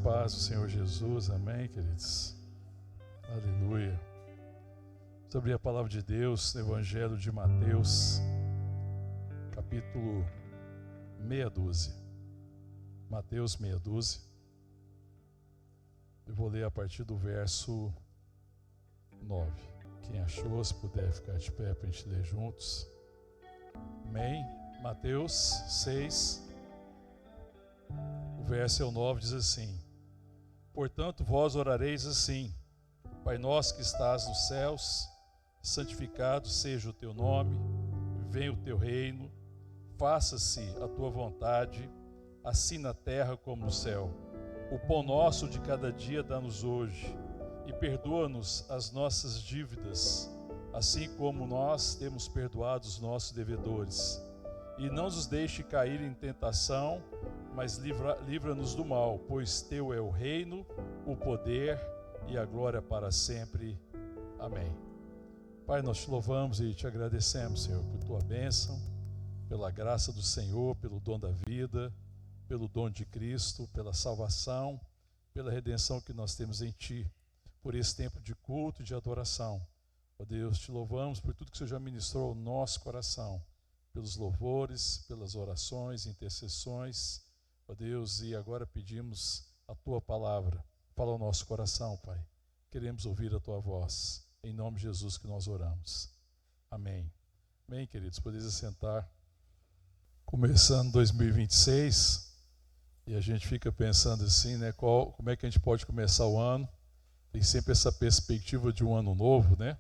paz do Senhor Jesus, amém, queridos? Aleluia. Vamos abrir a palavra de Deus no Evangelho de Mateus, capítulo meia dúzia. Mateus meia dúzia. Eu vou ler a partir do verso 9. Quem achou, se puder ficar de pé para a gente ler juntos. Amém? Mateus 6, o verso é o 9, diz assim: Portanto, vós orareis assim: Pai nosso que estás nos céus, santificado seja o teu nome, venha o teu reino, faça-se a tua vontade, assim na terra como no céu. O pão nosso de cada dia dá-nos hoje, e perdoa-nos as nossas dívidas, assim como nós temos perdoado os nossos devedores. E não nos deixe cair em tentação, mas livra-nos do mal, pois teu é o reino, o poder e a glória para sempre. Amém. Pai, nós te louvamos e te agradecemos, Senhor, por tua bênção, pela graça do Senhor, pelo dom da vida, pelo dom de Cristo, pela salvação, pela redenção que nós temos em ti, por esse tempo de culto e de adoração. Ó Deus, te louvamos por tudo que o Senhor já ministrou ao nosso coração, pelos louvores, pelas orações, intercessões, ó Deus, e agora pedimos a tua palavra. Fala ao nosso coração, Pai. Queremos ouvir a tua voz. Em nome de Jesus que nós oramos. Amém. Amém, queridos. Podeis assentar. Começando 2026, e a gente fica pensando assim, né? Como é que a gente pode começar o ano? Tem sempre essa perspectiva de um ano novo, né?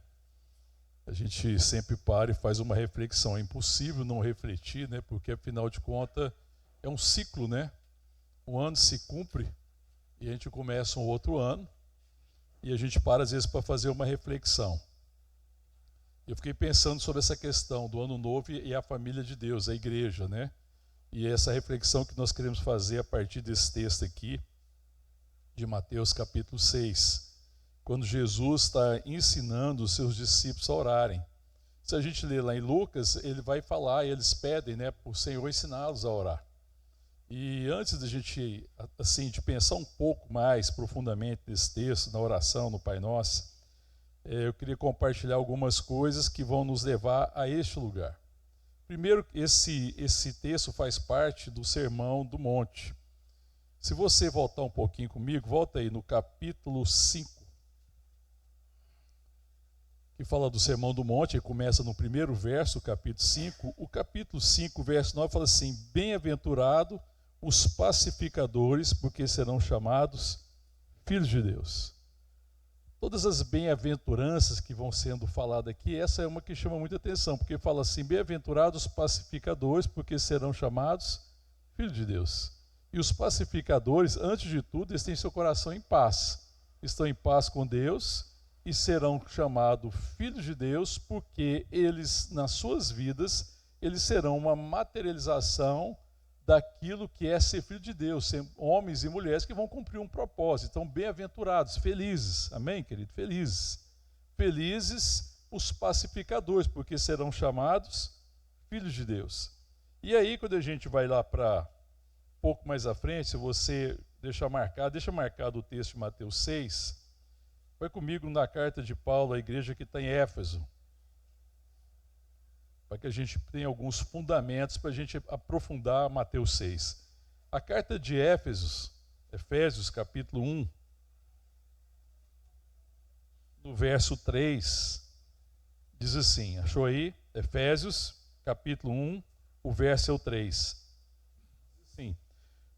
A gente sempre para e faz uma reflexão. É impossível não refletir, né? Porque afinal de contas é um ciclo, né? Um ano se cumpre e a gente começa um outro ano e a gente para às vezes para fazer uma reflexão. Eu fiquei pensando sobre essa questão do ano novo e a família de Deus, a igreja, né? E essa reflexão que nós queremos fazer a partir desse texto aqui, de Mateus capítulo 6, quando Jesus está ensinando os seus discípulos a orarem. Se a gente ler lá em Lucas, ele vai falar, eles pedem, né, para o Senhor ensiná-los a orar. E antes da gente, assim, de pensar um pouco mais profundamente nesse texto, na oração, no Pai Nosso, eu queria compartilhar algumas coisas que vão nos levar a este lugar. Primeiro, esse texto faz parte do Sermão do Monte. Se você voltar um pouquinho comigo, volta aí no capítulo 5, que fala do Sermão do Monte, começa no primeiro verso, capítulo 5. O capítulo 5, verso 9, fala assim: Bem-aventurado os pacificadores, porque serão chamados filhos de Deus. Todas as bem-aventuranças que vão sendo faladas aqui, essa é uma que chama muita atenção, porque fala assim: Bem-aventurados os pacificadores, porque serão chamados filhos de Deus. E os pacificadores, antes de tudo, eles têm seu coração em paz. Estão em paz com Deus e serão chamados filhos de Deus, porque eles, nas suas vidas, eles serão uma materialização daquilo que é ser filho de Deus, ser homens e mulheres que vão cumprir um propósito. Então, bem-aventurados, felizes, amém, querido? Felizes. Felizes os pacificadores, porque serão chamados filhos de Deus. E aí, quando a gente vai lá para um pouco mais à frente, se você deixa marcado o texto de Mateus 6, vai comigo na carta de Paulo à igreja que está em Éfeso, para que a gente tenha alguns fundamentos para a gente aprofundar Mateus 6. A carta de Efésios capítulo 1, no verso 3, diz assim, achou aí? Efésios capítulo 1, o verso é o 3. Sim.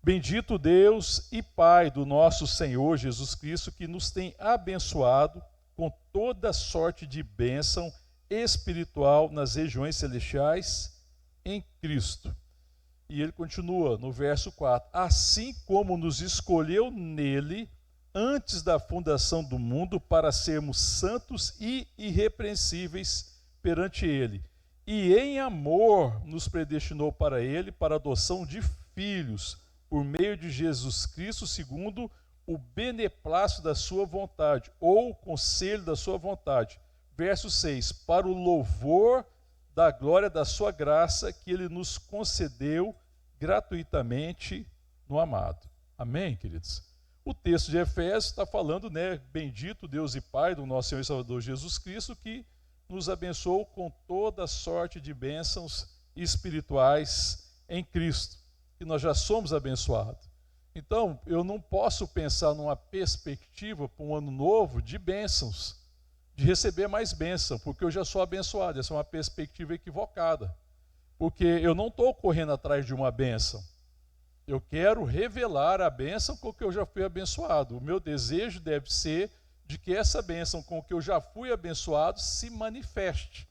Bendito Deus e Pai do nosso Senhor Jesus Cristo, que nos tem abençoado com toda sorte de bênção espiritual nas regiões celestiais em Cristo. E ele continua no verso 4: Assim como nos escolheu nele antes da fundação do mundo para sermos santos e irrepreensíveis perante ele, e em amor nos predestinou para ele, para a adoção de filhos, por meio de Jesus Cristo, segundo o beneplácito da sua vontade, ou o conselho da sua vontade. Verso 6, para o louvor da glória da sua graça, que ele nos concedeu gratuitamente no amado. Amém, queridos? O texto de Efésios está falando, né, bendito Deus e Pai do nosso Senhor e Salvador Jesus Cristo, que nos abençoou com toda sorte de bênçãos espirituais em Cristo, que nós já somos abençoados. Então, eu não posso pensar numa perspectiva para um ano novo de bênçãos, de receber mais bênção, porque eu já sou abençoado. Essa é uma perspectiva equivocada, porque eu não estou correndo atrás de uma bênção. Eu quero revelar a bênção com que eu já fui abençoado. O meu desejo deve ser de que essa bênção com que eu já fui abençoado se manifeste.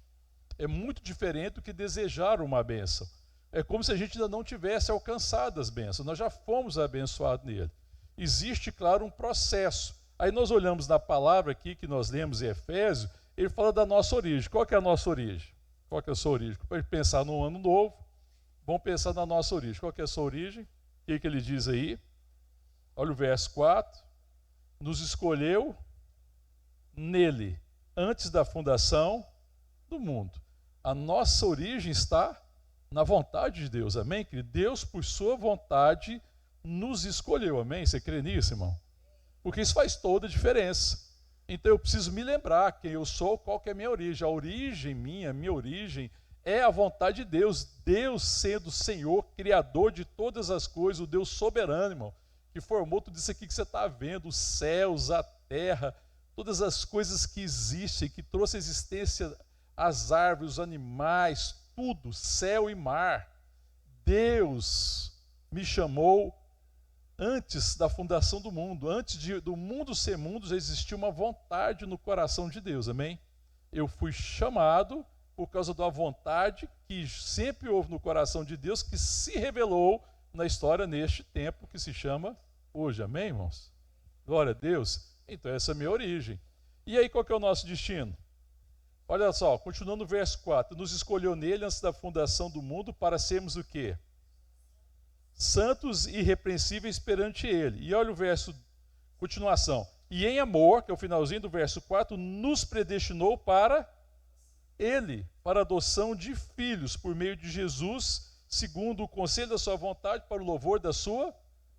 É muito diferente do que desejar uma bênção. É como se a gente ainda não tivesse alcançado as bênçãos. Nós já fomos abençoados nele. Existe, claro, um processo. Aí nós olhamos na palavra aqui que nós lemos em Efésios, ele fala da nossa origem. Qual que é a nossa origem? Qual que é a sua origem? Para pensar no ano novo, vamos pensar na nossa origem. Qual que é a sua origem? O que ele diz aí? Olha o verso 4. Nos escolheu nele, antes da fundação do mundo. A nossa origem está na vontade de Deus, amém? Querido? Deus, por sua vontade, nos escolheu, amém? Você crê nisso, irmão? Porque isso faz toda a diferença. Então eu preciso me lembrar quem eu sou, qual que é a minha origem. A origem minha origem é a vontade de Deus. Deus sendo o Senhor, Criador de todas as coisas, o Deus soberano, irmão, que formou tudo isso aqui que você está vendo, os céus, a terra, todas as coisas que existem, que trouxe a existência, as árvores, os animais, tudo, céu e mar. Deus me chamou antes da fundação do mundo. Antes do mundo ser mundo, já existia uma vontade no coração de Deus, amém? Eu fui chamado por causa da vontade que sempre houve no coração de Deus, que se revelou na história neste tempo que se chama hoje, amém, irmãos? Glória a Deus. Então essa é a minha origem. E aí qual que é o nosso destino? Olha só, continuando no verso 4. Nos escolheu nele antes da fundação do mundo para sermos o quê? Santos e irrepreensíveis perante ele. E olha o verso, continuação. E em amor, que é o finalzinho do verso 4, nos predestinou para ele, para a adoção de filhos, por meio de Jesus, segundo o conselho da sua vontade, para o louvor da sua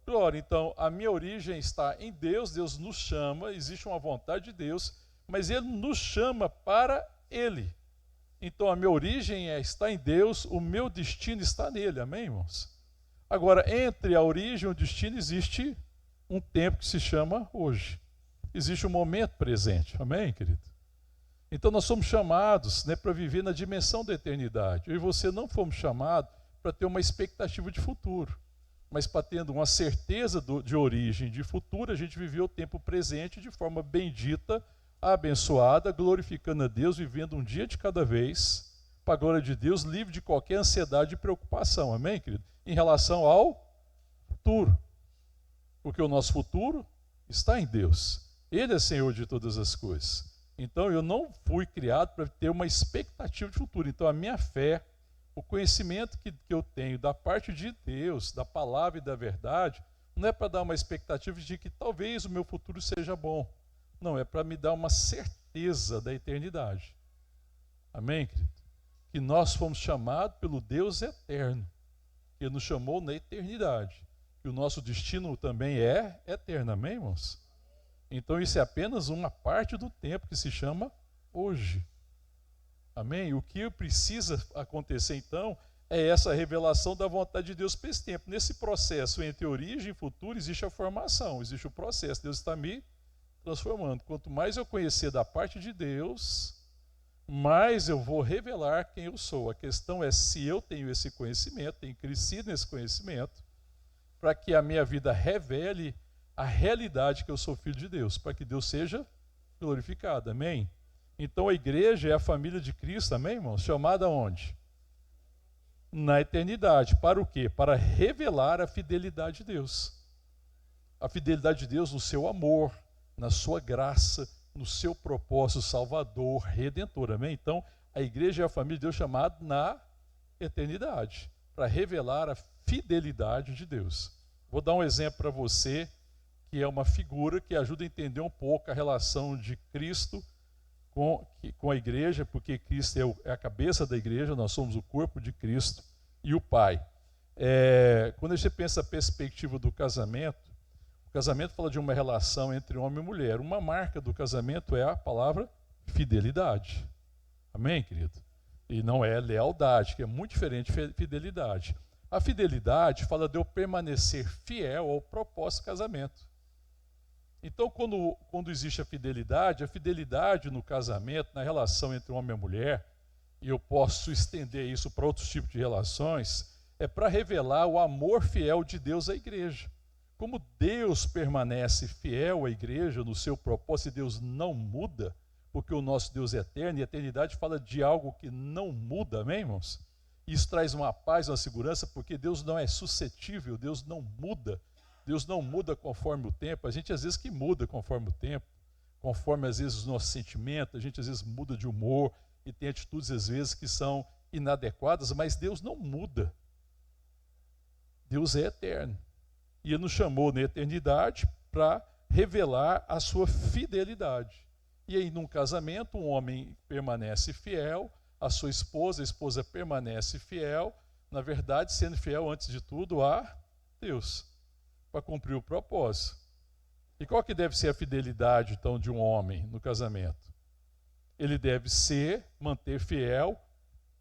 glória. Então, a minha origem está em Deus, Deus nos chama, existe uma vontade de Deus, mas ele nos chama para ele. Então, a minha origem está em Deus, o meu destino está nele, amém, irmãos? Agora, entre a origem e o destino existe um tempo que se chama hoje. Existe um momento presente, amém, querido? Então nós somos chamados, né, para viver na dimensão da eternidade. Eu e você não fomos chamados para ter uma expectativa de futuro, mas para tendo uma certeza de origem, de futuro, a gente viveu o tempo presente de forma bendita, abençoada, glorificando a Deus, vivendo um dia de cada vez, para a glória de Deus, livre de qualquer ansiedade e preocupação, amém, querido? Em relação ao futuro, porque o nosso futuro está em Deus. Ele é Senhor de todas as coisas. Então eu não fui criado para ter uma expectativa de futuro. Então a minha fé, o conhecimento que eu tenho da parte de Deus, da palavra e da verdade, não é para dar uma expectativa de que talvez o meu futuro seja bom. Não, é para me dar uma certeza da eternidade. Amém, querido? Que nós fomos chamados pelo Deus eterno, que nos chamou na eternidade. E o nosso destino também é eterno, amém, irmãos? Então isso é apenas uma parte do tempo que se chama hoje. Amém? O que precisa acontecer então é essa revelação da vontade de Deus para esse tempo. Nesse processo entre origem e futuro existe a formação, existe o processo. Deus está me transformando. Quanto mais eu conhecer da parte de Deus, mais eu vou revelar quem eu sou. A questão é se eu tenho esse conhecimento, tenho crescido nesse conhecimento, para que a minha vida revele a realidade que eu sou filho de Deus, para que Deus seja glorificado, amém? Então a igreja é a família de Cristo, amém, irmãos? Chamada onde? Na eternidade. Para o quê? Para revelar a fidelidade de Deus. A fidelidade de Deus no seu amor, na sua graça, no seu propósito salvador, redentor, amém? Então a igreja é a família de Deus chamada na eternidade, para revelar a fidelidade de Deus. Vou dar um exemplo para você, que é uma figura que ajuda a entender um pouco a relação de Cristo com a igreja, porque Cristo é a cabeça da igreja, nós somos o corpo de Cristo e o Pai. Quando a gente pensa a perspectiva do casamento, O casamento fala de uma relação entre homem e mulher. Uma marca do casamento é a palavra fidelidade. Amém, querido? E não é lealdade, que é muito diferente de fidelidade. A fidelidade fala de eu permanecer fiel ao propósito do casamento. Então, quando existe a fidelidade no casamento, na relação entre homem e mulher, e eu posso estender isso para outros tipos de relações, é para revelar o amor fiel de Deus à igreja. Como Deus permanece fiel à igreja no seu propósito, e Deus não muda, porque o nosso Deus é eterno, e a eternidade fala de algo que não muda, amém, irmãos? Isso traz uma paz, uma segurança, porque Deus não é suscetível, Deus não muda. Deus não muda conforme o tempo. A gente às vezes que muda conforme o tempo, conforme às vezes os nossos sentimentos, a gente às vezes muda de humor e tem atitudes às vezes que são inadequadas, mas Deus não muda. Deus é eterno. E Ele nos chamou na eternidade para revelar a sua fidelidade. E aí, num casamento, um homem permanece fiel à sua esposa, a esposa permanece fiel, na verdade, sendo fiel antes de tudo a Deus, para cumprir o propósito. E qual que deve ser a fidelidade, então, de um homem no casamento? Ele deve manter fiel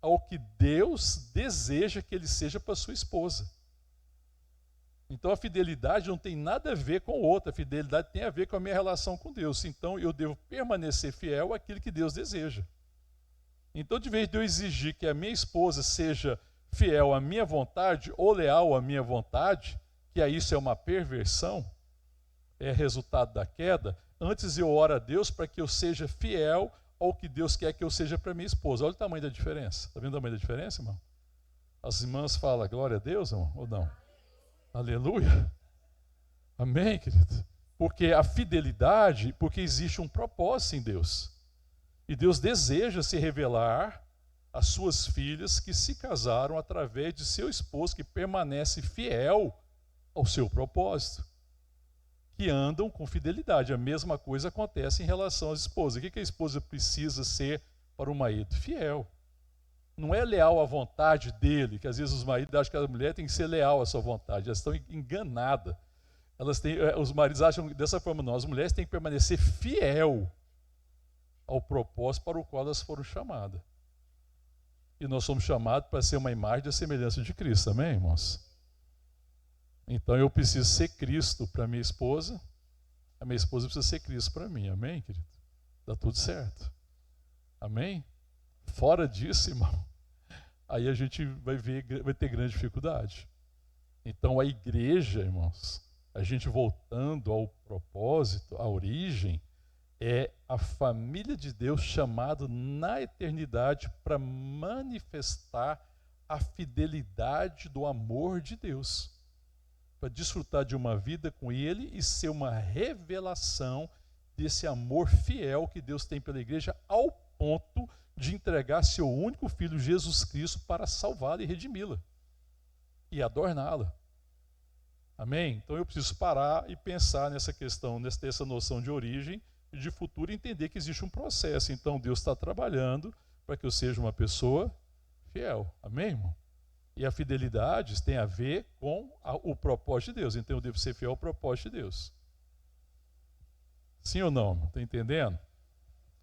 ao que Deus deseja que ele seja para sua esposa. Então a fidelidade não tem nada a ver com outra, a fidelidade tem a ver com a minha relação com Deus. Então eu devo permanecer fiel àquilo que Deus deseja. Então, de vez de eu exigir que a minha esposa seja fiel à minha vontade ou leal à minha vontade, que isso é uma perversão, é resultado da queda, antes eu oro a Deus para que eu seja fiel ao que Deus quer que eu seja para minha esposa. Olha o tamanho da diferença. Está vendo o tamanho da diferença, irmão? As irmãs falam glória a Deus, irmão, ou não? Aleluia. Amém, querido? Porque a fidelidade, porque existe um propósito em Deus. E Deus deseja se revelar às suas filhas que se casaram através de seu esposo, que permanece fiel ao seu propósito, que andam com fidelidade. A mesma coisa acontece em relação às esposas. O que a esposa precisa ser para o marido? Fiel. Não é leal à vontade dele, que às vezes os maridos acham que a mulher tem que ser leal à sua vontade. Elas estão enganadas. Os maridos acham dessa forma, não. As mulheres têm que permanecer fiel ao propósito para o qual elas foram chamadas. E nós somos chamados para ser uma imagem da semelhança de Cristo, amém, irmãos? Então eu preciso ser Cristo para minha esposa, a minha esposa precisa ser Cristo para mim, amém, querido? Dá tudo certo. Amém? Fora disso, irmão, aí a gente vai ter grande dificuldade. Então a igreja, irmãos, a gente voltando ao propósito, à origem, é a família de Deus chamada na eternidade para manifestar a fidelidade do amor de Deus, para desfrutar de uma vida com Ele e ser uma revelação desse amor fiel que Deus tem pela igreja, ao ponto de entregar seu único Filho, Jesus Cristo, para salvá-la e redimi-la e adorná-la. Amém? Então eu preciso parar e pensar nessa questão, nessa noção de origem e de futuro, e entender que existe um processo. Então Deus está trabalhando para que eu seja uma pessoa fiel. Amém, irmão? E a fidelidade tem a ver com o propósito de Deus. Então eu devo ser fiel ao propósito de Deus. Sim ou não? Está entendendo?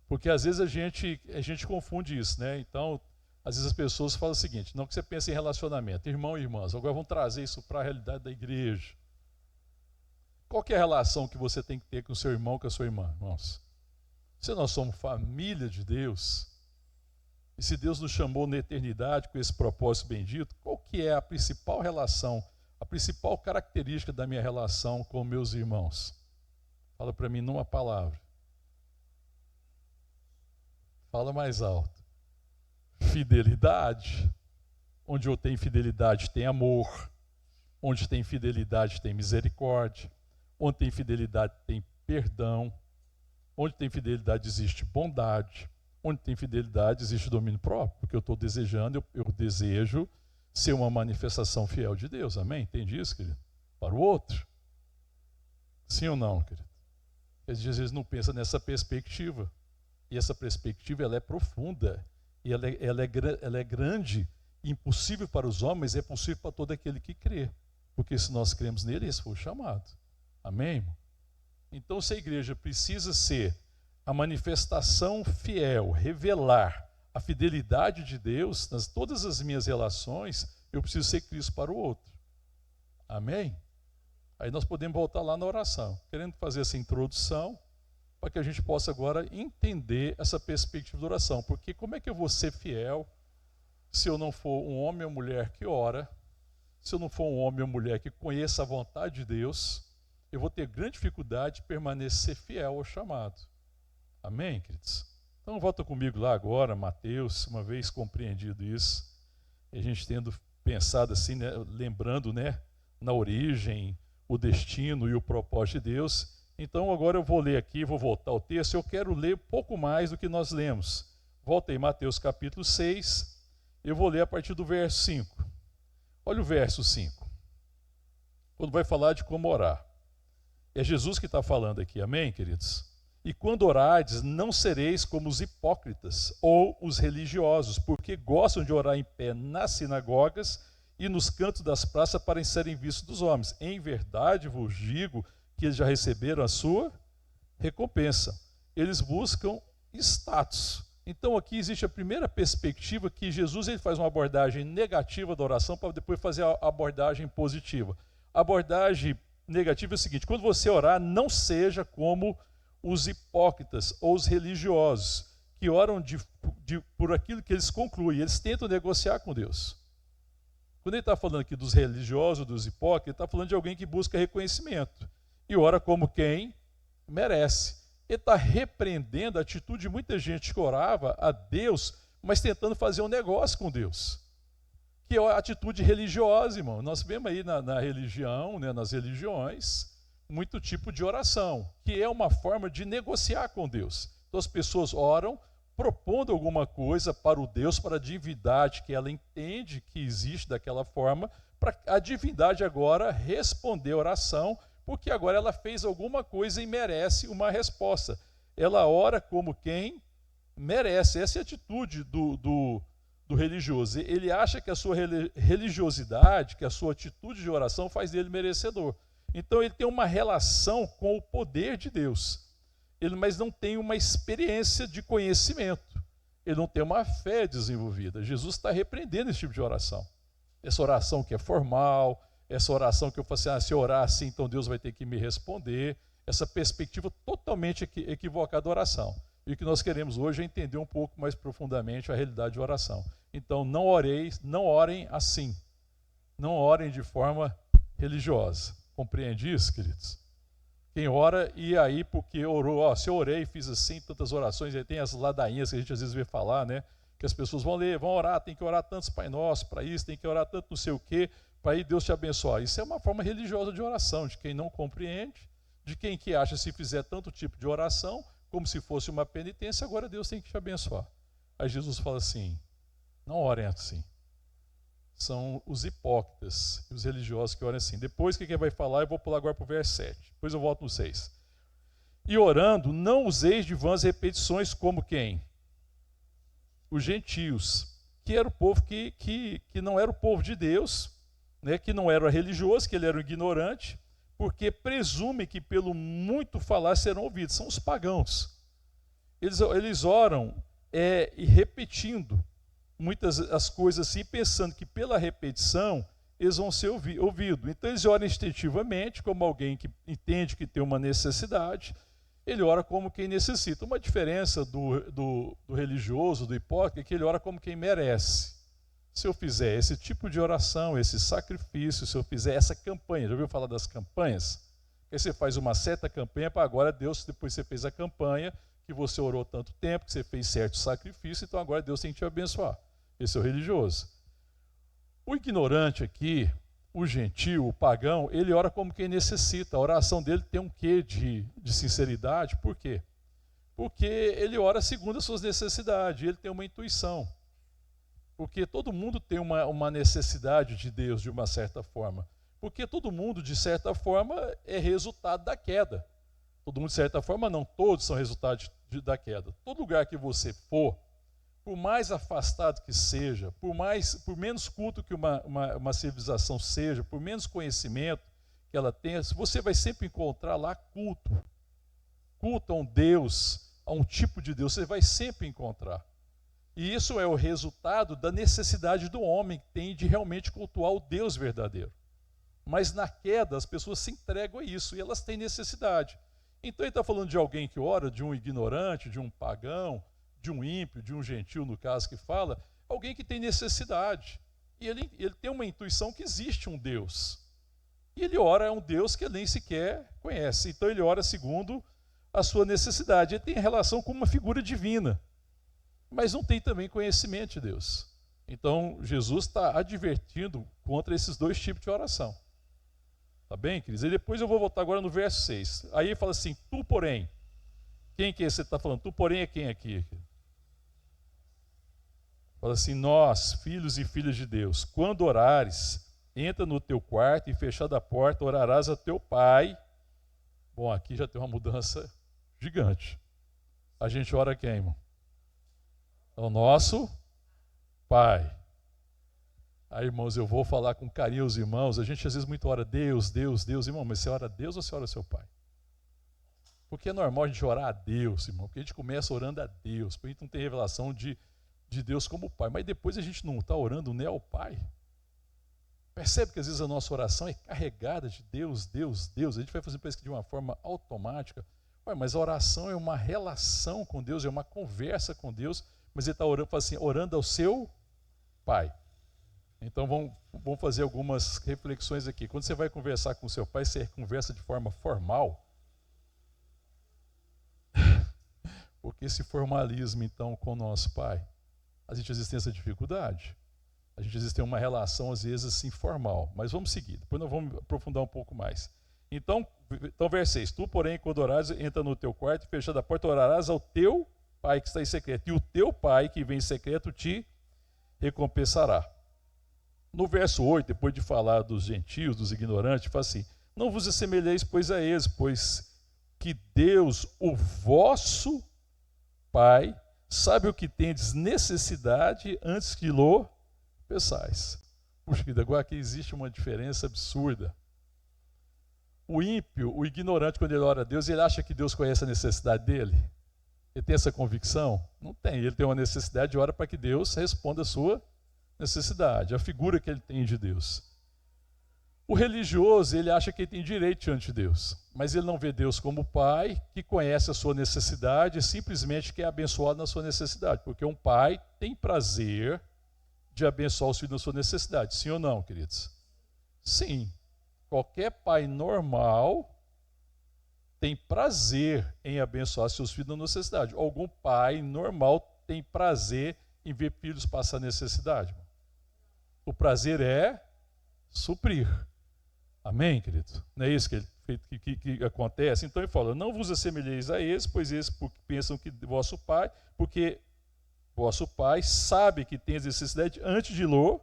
Porque às vezes a gente confunde isso, né? Então, às vezes as pessoas falam o seguinte: não que você pense em relacionamento, irmão e irmãs, agora vamos trazer isso para a realidade da igreja. Qual que é a relação que você tem que ter com o seu irmão, com a sua irmã, irmãos? Se nós somos família de Deus, e se Deus nos chamou na eternidade com esse propósito bendito, qual que é a principal relação, a principal característica da minha relação com meus irmãos? Fala para mim numa palavra. Fala mais alto. Fidelidade. Onde eu tenho fidelidade tem amor. Onde tem fidelidade tem misericórdia. Onde tem fidelidade tem perdão. Onde tem fidelidade existe bondade. Onde tem fidelidade existe domínio próprio. Porque eu estou desejando, eu desejo ser uma manifestação fiel de Deus. Amém? Entende isso, querido? Para o outro. Sim ou não, querido? Às vezes não pensa nessa perspectiva. E essa perspectiva ela é profunda. E ela é grande. Impossível para os homens, é possível para todo aquele que crê. Porque se nós cremos nele, esse foi o chamado. Amém, irmão? Então, se a igreja precisa ser a manifestação fiel, revelar a fidelidade de Deus nas todas as minhas relações, eu preciso ser Cristo para o outro. Amém? Aí nós podemos voltar lá na oração, querendo fazer essa introdução, para que a gente possa agora entender essa perspectiva da oração. Porque como é que eu vou ser fiel se eu não for um homem ou mulher que ora, se eu não for um homem ou mulher que conheça a vontade de Deus, eu vou ter grande dificuldade de permanecer fiel ao chamado. Amém, queridos? Então volta comigo lá agora, Mateus, uma vez compreendido isso, e a gente tendo pensado assim, né, lembrando, né, na origem, o destino e o propósito de Deus. Então agora eu vou ler aqui, vou voltar ao texto, eu quero ler pouco mais do que nós lemos. Volta aí, Mateus capítulo 6, eu vou ler a partir do verso 5. Olha o verso 5, quando vai falar de como orar. É Jesus que está falando aqui, amém, queridos? E quando orardes, não sereis como os hipócritas ou os religiosos, porque gostam de orar em pé nas sinagogas e nos cantos das praças para serem vistos dos homens. Em verdade vos digo que eles já receberam a sua recompensa. Eles buscam status. Então aqui existe a primeira perspectiva, que Jesus ele faz uma abordagem negativa da oração para depois fazer a abordagem positiva. A abordagem negativa é o seguinte: quando você orar, não seja como os hipócritas ou os religiosos, que oram por aquilo que eles concluem, eles tentam negociar com Deus. Quando ele está falando aqui dos religiosos, dos hipócritas, ele está falando de alguém que busca reconhecimento e ora como quem merece. Ele está repreendendo a atitude de muita gente que orava a Deus, mas tentando fazer um negócio com Deus, que é a atitude religiosa, irmão. Nós vemos aí na religião, né, nas religiões, muito tipo de oração, que é uma forma de negociar com Deus. Então as pessoas oram propondo alguma coisa para o Deus, para a divindade que ela entende que existe daquela forma, para a divindade agora responder a oração, porque agora ela fez alguma coisa e merece uma resposta. Ela ora como quem merece. Essa é a atitude do religioso. Ele acha que a sua religiosidade, que a sua atitude de oração faz dele merecedor. Então ele tem uma relação com o poder de Deus, mas não tem uma experiência de conhecimento, ele não tem uma fé desenvolvida. Jesus está repreendendo esse tipo de oração. Essa oração que é formal, essa oração que eu falo assim, se eu orar assim, então Deus vai ter que me responder. Essa perspectiva totalmente equivocada da oração. E o que nós queremos hoje é entender um pouco mais profundamente a realidade de oração. Então não orem assim, não orem de forma religiosa. Compreende isso, queridos? Quem ora, e aí porque orou, se eu orei, fiz assim, tantas orações, aí tem as ladainhas que a gente às vezes vê falar, né? Que as pessoas vão ler, vão orar, tem que orar tantos Pai Nosso para isso, tem que orar tanto não sei o quê, para aí Deus te abençoar. Isso é uma forma religiosa de oração, de quem não compreende, de quem que acha, se fizer tanto tipo de oração, como se fosse uma penitência, agora Deus tem que te abençoar. Aí Jesus fala assim, não orem assim. São os hipócritas e os religiosos que oram assim. Depois, o que ele vai falar? Eu vou pular agora para o verso 7. Depois eu volto no 6. E orando, não useis de vãs repetições como quem? Os gentios, que era o povo que não era o povo de Deus, né, que não era religioso, que ele era um ignorante, porque presume que pelo muito falar serão ouvidos. São os pagãos. Eles oram e repetindo muitas as coisas assim, pensando que pela repetição eles vão ser ouvidos. Então eles oram instintivamente, como alguém que entende que tem uma necessidade, ele ora como quem necessita. Uma diferença do religioso, do hipócrita, é que ele ora como quem merece. Se eu fizer esse tipo de oração, esse sacrifício, se eu fizer essa campanha, já ouviu falar das campanhas? Que você faz uma certa campanha para agora Deus, depois você fez a campanha, que você orou tanto tempo, que você fez certo sacrifício, então agora Deus tem que te abençoar. Esse é o religioso. O ignorante aqui, o gentio, o pagão, ele ora como quem necessita. A oração dele tem um quê de sinceridade. Por quê? Porque ele ora segundo as suas necessidades, ele tem uma intuição. Porque todo mundo tem uma necessidade de Deus, de uma certa forma. Porque todo mundo, de certa forma, é resultado da queda. Todo mundo, de certa forma, não, todos são resultado da queda. Todo lugar que você for, por mais afastado que seja, por menos culto que uma civilização seja, por menos conhecimento que ela tenha, você vai sempre encontrar lá culto a um Deus, a um tipo de Deus, você vai sempre encontrar. E isso é o resultado da necessidade do homem que tem de realmente cultuar o Deus verdadeiro. Mas na queda as pessoas se entregam a isso e elas têm necessidade. Então ele está falando de alguém que ora, de um ignorante, de um pagão, de um ímpio, de um gentil, no caso que fala, alguém que tem necessidade. E ele tem uma intuição que existe um Deus. E ele ora a um Deus que ele nem sequer conhece. Então ele ora segundo a sua necessidade. Ele tem relação com uma figura divina, mas não tem também conhecimento de Deus. Então Jesus está advertindo contra esses dois tipos de oração. Tá bem, queridos? E depois eu vou voltar agora no verso 6. Aí ele fala assim, tu porém. Quem que você está falando? Tu porém é quem aqui? Fala assim, nós, filhos e filhas de Deus, quando orares, entra no teu quarto e fechada a porta, orarás a teu pai. Bom, aqui já tem uma mudança gigante. A gente ora a quem, irmão? Ao nosso Pai. Aí, irmãos, eu vou falar com carinho aos irmãos. A gente às vezes muito ora Deus, Deus, Deus. Irmão, mas você ora a Deus ou você ora ao seu Pai? Porque é normal a gente orar a Deus, irmão. Porque a gente começa orando a Deus. Porque a gente não tem revelação de Deus como Pai. Mas depois a gente não está orando nem ao Pai. Percebe que às vezes a nossa oração é carregada de Deus, Deus, Deus. A gente vai fazendo parece que de uma forma automática. Ué, mas a oração é uma relação com Deus, é uma conversa com Deus. Mas ele está orando, fala assim, orando ao seu Pai. Então vamos fazer algumas reflexões aqui. Quando você vai conversar com o seu pai, você conversa de forma formal. Porque esse formalismo, então, com o nosso pai, a gente às vezes tem essa dificuldade. A gente às vezes tem uma relação, às vezes, assim, formal. Mas vamos seguir. Depois nós vamos aprofundar um pouco mais. Então verso 6. Tu, porém, quando orares, entra no teu quarto e fechada a porta, orarás ao teu pai que está em secreto. E o teu pai que vem em secreto te recompensará. No verso 8, depois de falar dos gentios, dos ignorantes, fala assim, não vos assemelheis, pois, a eles, pois que Deus, o vosso Pai, sabe o que tendes necessidade antes que lo peçais. Puxa vida, agora aqui existe uma diferença absurda. O ímpio, o ignorante, quando ele ora a Deus, ele acha que Deus conhece a necessidade dele? Ele tem essa convicção? Não tem. Ele tem uma necessidade e ora para que Deus responda a sua necessidade, a figura que ele tem de Deus. O religioso, ele acha que ele tem direito diante de Deus, mas ele não vê Deus como pai, que conhece a sua necessidade e simplesmente quer abençoar na sua necessidade, porque um pai tem prazer de abençoar os filhos na sua necessidade, sim ou não, queridos? Sim. Qualquer pai normal tem prazer em abençoar seus filhos na necessidade. Algum pai normal tem prazer em ver filhos passar necessidade. O prazer é suprir. Amém, querido? Não é isso que acontece? Então ele fala, não vos assemelheis a eles, pois eles pensam que vosso pai, porque vosso pai sabe que tem necessidade antes de lo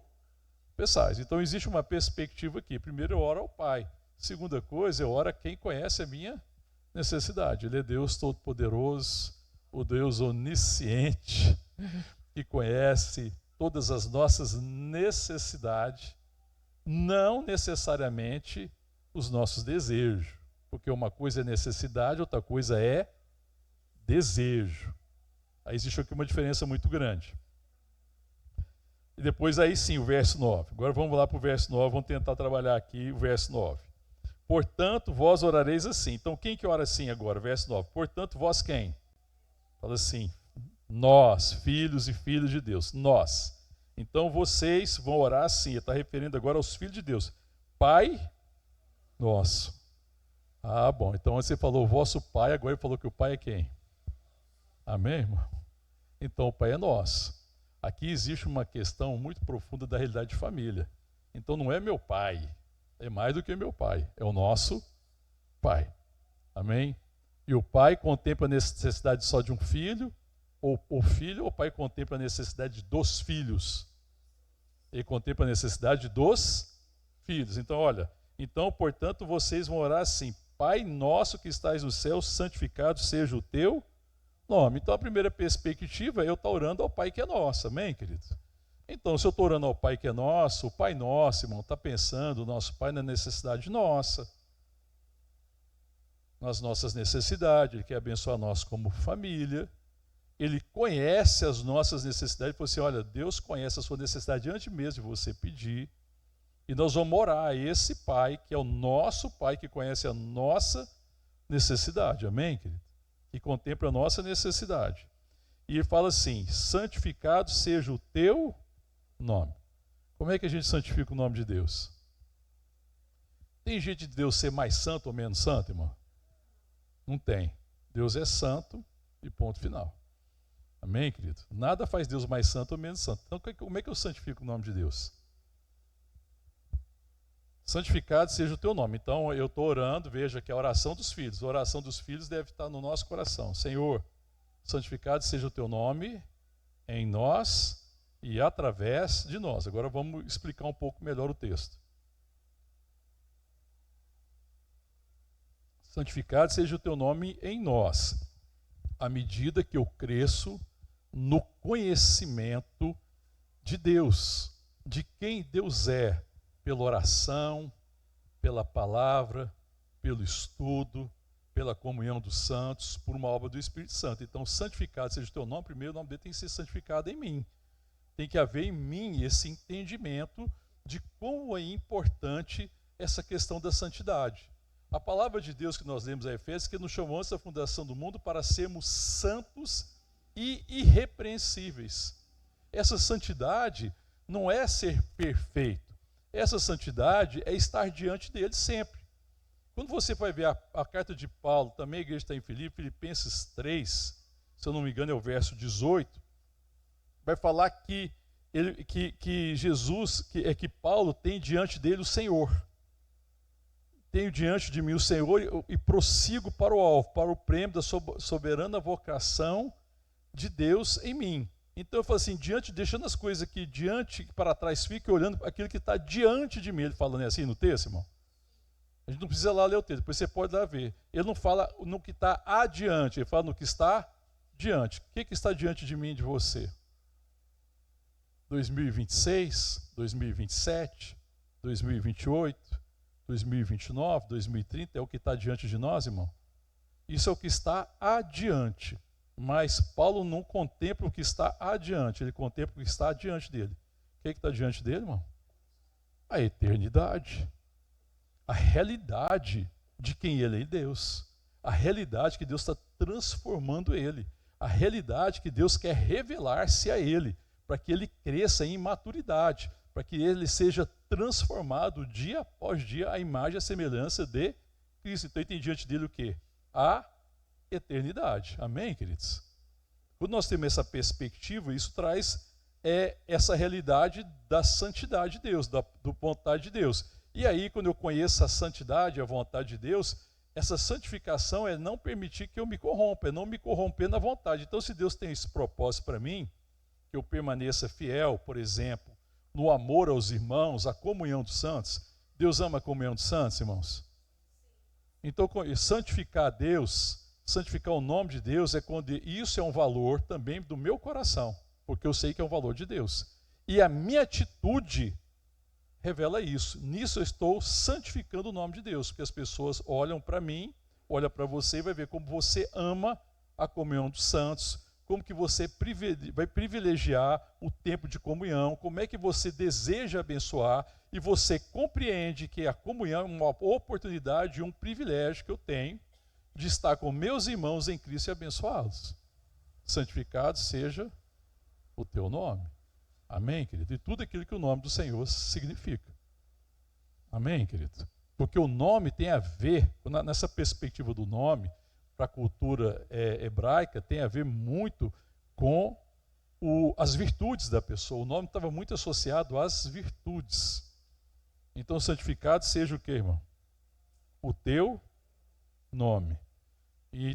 peçais. Então existe uma perspectiva aqui. Primeiro eu oro ao pai. Segunda coisa, eu oro a quem conhece a minha necessidade. Ele é Deus Todo-Poderoso, o Deus onisciente, que conhece todas as nossas necessidades, não necessariamente os nossos desejos, porque uma coisa é necessidade, outra coisa é desejo. Aí existe aqui uma diferença muito grande. E depois aí sim, o verso 9. Agora vamos lá para o verso 9, vamos tentar trabalhar aqui o verso 9. Portanto, vós orareis assim. Então quem que ora assim agora? Verso 9. Portanto, vós quem? Fala assim, nós, filhos e filhas de Deus, nós. Então vocês vão orar assim, está referindo agora aos filhos de Deus. Pai nosso. Ah, bom, então você falou o vosso pai, agora ele falou que o pai é quem? Amém, irmão? Então o pai é nosso. Aqui existe uma questão muito profunda da realidade de família. Então não é meu pai, é mais do que meu pai, é o nosso pai. Amém? E o pai contempla a necessidade só de um filho, ou o filho, ou o pai contempla a necessidade dos filhos? Ele contempla a necessidade dos filhos. Então, olha, portanto, vocês vão orar assim, Pai nosso que estás no céu, santificado seja o teu nome. Então, a primeira perspectiva é eu estar orando ao Pai que é nosso, amém, querido? Então, se eu estou orando ao Pai que é nosso, o Pai nosso, irmão, está pensando, o nosso Pai na necessidade nossa. nas nossas necessidades, Ele quer abençoar nós como família. Ele conhece as nossas necessidades. Ele falou assim, olha, Deus conhece a sua necessidade antes mesmo de você pedir. E nós vamos orar a esse Pai, que é o nosso Pai, que conhece a nossa necessidade. Amém, querido? Que contempla a nossa necessidade. E ele fala assim, santificado seja o teu nome. Como é que a gente santifica o nome de Deus? Tem jeito de Deus ser mais santo ou menos santo, irmão? Não tem. Deus é santo e ponto final. Amém, querido? Nada faz Deus mais santo ou menos santo. Então, como é que eu santifico o nome de Deus? Santificado seja o teu nome. Então, eu estou orando, veja que é a oração dos filhos. A oração dos filhos deve estar no nosso coração. Senhor, santificado seja o teu nome em nós e através de nós. Agora vamos explicar um pouco melhor o texto. Santificado seja o teu nome em nós, à medida que eu cresço no conhecimento de Deus, de quem Deus é, pela oração, pela palavra, pelo estudo, pela comunhão dos santos, por uma obra do Espírito Santo. Então, santificado seja o teu nome, primeiro o nome dele tem que ser santificado em mim. Tem que haver em mim esse entendimento de como é importante essa questão da santidade. A palavra de Deus que nós lemos a Efésios, que nos chamou antes da fundação do mundo para sermos santos e irrepreensíveis. Essa santidade não é ser perfeito. Essa santidade é estar diante dele sempre. Quando você vai ver a carta de Paulo, também a igreja está em Filipenses 3, se eu não me engano é o verso 18, vai falar que Jesus, que Paulo tem diante dele o Senhor. Tenho diante de mim o Senhor e prossigo para o alvo, para o prêmio da soberana vocação de Deus em mim. Então eu falo assim, deixando as coisas aqui diante, para trás, fique olhando para aquilo que está diante de mim. Ele fala assim no texto, irmão. A gente não precisa lá ler o texto, depois você pode lá ver. Ele não fala no que está adiante, ele fala no que está diante. O que está diante de mim e de você? 2026, 2027, 2028, 2029, 2030, é o que está diante de nós, irmão? Isso é o que está adiante. Mas Paulo não contempla o que está adiante, ele contempla o que está diante dele. O que está diante dele, irmão? A eternidade. A realidade de quem ele é em Deus. A realidade que Deus está transformando ele. A realidade que Deus quer revelar-se a ele, para que ele cresça em maturidade, para que ele seja transformado dia após dia à imagem e à semelhança de Cristo. Então, tem diante dele o quê? A eternidade. Amém, queridos? Quando nós temos essa perspectiva, isso traz essa realidade da santidade de Deus, da vontade de Deus. E aí, quando eu conheço a santidade, a vontade de Deus, essa santificação é não permitir que eu me corrompa, é não me corromper na vontade. Então, se Deus tem esse propósito para mim, que eu permaneça fiel, por exemplo, no amor aos irmãos, a comunhão dos santos. Deus ama a comunhão dos santos, irmãos? Então, santificar a Deus, santificar o nome de Deus, isso é um valor também do meu coração, porque eu sei que é um valor de Deus. E a minha atitude revela isso. Nisso eu estou santificando o nome de Deus, porque as pessoas olham para mim, olham para você e vai ver como você ama a comunhão dos santos, como que você vai privilegiar o tempo de comunhão, como é que você deseja abençoar, e você compreende que a comunhão é uma oportunidade, um privilégio que eu tenho de estar com meus irmãos em Cristo e abençoá-los. Santificado seja o teu nome. Amém, querido? E tudo aquilo que o nome do Senhor significa. Amém, querido? Porque o nome tem a ver, nessa perspectiva do nome, para a cultura hebraica, tem a ver muito com as virtudes da pessoa. O nome estava muito associado às virtudes. Então, santificado seja o quê, irmão? O teu nome. E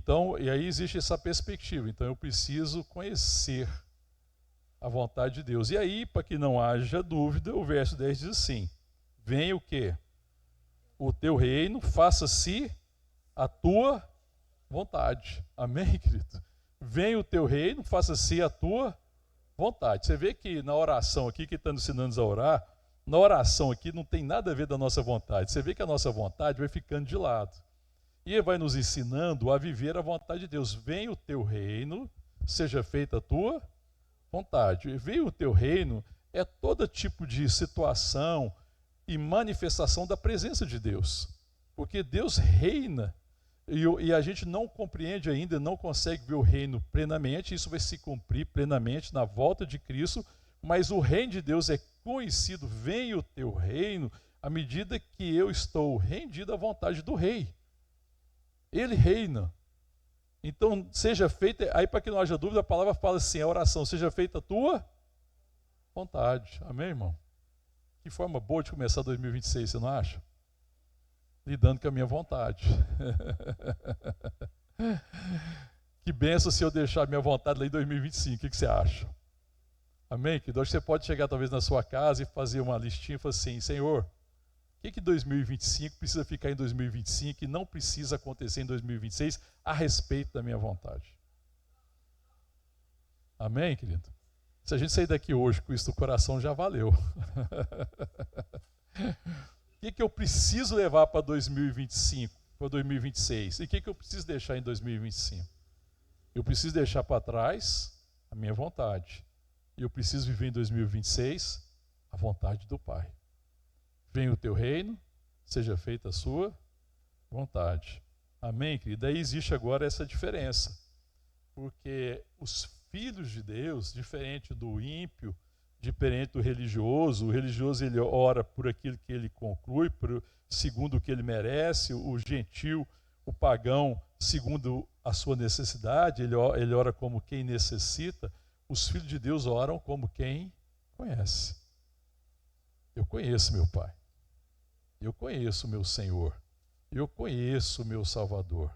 aí existe essa perspectiva. Então, eu preciso conhecer a vontade de Deus. E aí, para que não haja dúvida, o verso 10 diz assim: venha o quê? O teu reino, faça-se a tua vontade. Amém, querido? Venha o teu reino, faça-se a tua vontade. Você vê que na oração aqui, que está nos ensinando a orar, na oração aqui não tem nada a ver da nossa vontade. Você vê que a nossa vontade vai ficando de lado. E ele vai nos ensinando a viver a vontade de Deus. Venha o teu reino, seja feita a tua vontade. Venha o teu reino é todo tipo de situação e manifestação da presença de Deus. Porque Deus reina e a gente não compreende ainda, não consegue ver o reino plenamente. Isso vai se cumprir plenamente na volta de Cristo, mas o reino de Deus é conhecido, venha o teu reino, à medida que eu estou rendido à vontade do rei. Ele reina. Então, seja feita, aí para que não haja dúvida, a palavra fala assim, a oração, seja feita a tua vontade. Amém, irmão? Que forma boa de começar 2026, você não acha? Lidando com a minha vontade. Que benção se eu deixar a minha vontade lá em 2025, o que você acha? Amém? Que você pode chegar talvez na sua casa e fazer uma listinha e falar assim, Senhor, o que 2025 precisa ficar em 2025 e não precisa acontecer em 2026 a respeito da minha vontade? Amém, querido? Se a gente sair daqui hoje com isso no coração, já valeu. O que eu preciso levar para 2025, para 2026? E o que eu preciso deixar em 2025? Eu preciso deixar para trás a minha vontade. E eu preciso viver em 2026 a vontade do Pai. Venha o teu reino, seja feita a sua vontade. Amém, querido? Daí existe agora essa diferença. Porque os filhos de Deus, diferente do ímpio, diferente do religioso, o religioso ele ora por aquilo que ele conclui, segundo o que ele merece, o gentil, o pagão, segundo a sua necessidade, ele ora como quem necessita. Os filhos de Deus oram como quem conhece. Eu conheço meu Pai. Eu conheço o meu Senhor. Eu conheço o meu Salvador.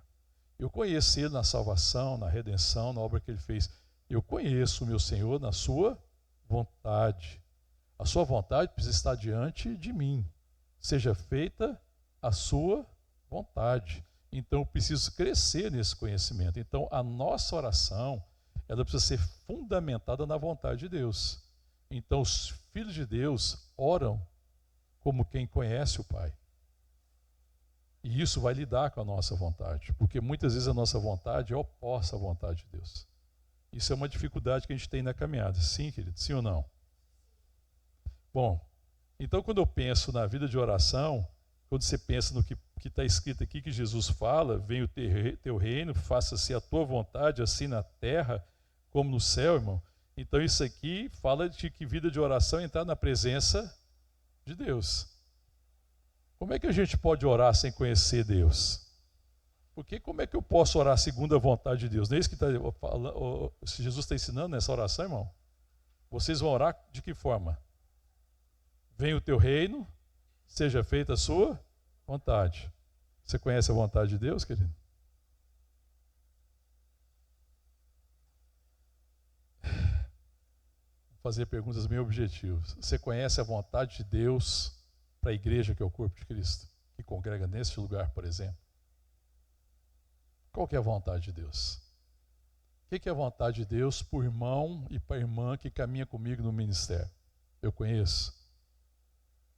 Eu conheço Ele na salvação, na redenção, na obra que Ele fez. Eu conheço o meu Senhor na sua vontade. A sua vontade precisa estar diante de mim. Seja feita a sua vontade. Então eu preciso crescer nesse conhecimento. Então a nossa oração, ela precisa ser fundamentada na vontade de Deus. Então os filhos de Deus oram como quem conhece o Pai. E isso vai lidar com a nossa vontade, porque muitas vezes a nossa vontade é oposta à vontade de Deus. Isso é uma dificuldade que a gente tem na caminhada. Sim, querido? Sim ou não? Bom, então quando eu penso na vida de oração, quando você pensa no que está escrito aqui, que Jesus fala, venha o teu reino, faça-se a tua vontade, assim na terra como no céu, irmão. Então isso aqui fala de que vida de oração é entrar na presença de Deus. Como é que a gente pode orar sem conhecer Deus? Porque como é que eu posso orar segundo a vontade de Deus? Não é isso que Jesus está ensinando nessa oração, irmão? Vocês vão orar de que forma? Venha o teu reino, seja feita a sua vontade. Você conhece a vontade de Deus, querido? Vou fazer perguntas bem objetivas. Você conhece a vontade de Deus para a igreja que é o corpo de Cristo, que congrega neste lugar, por exemplo? Qual que é a vontade de Deus? O que é a vontade de Deus para o irmão e para a irmã que caminha comigo no ministério? Eu conheço.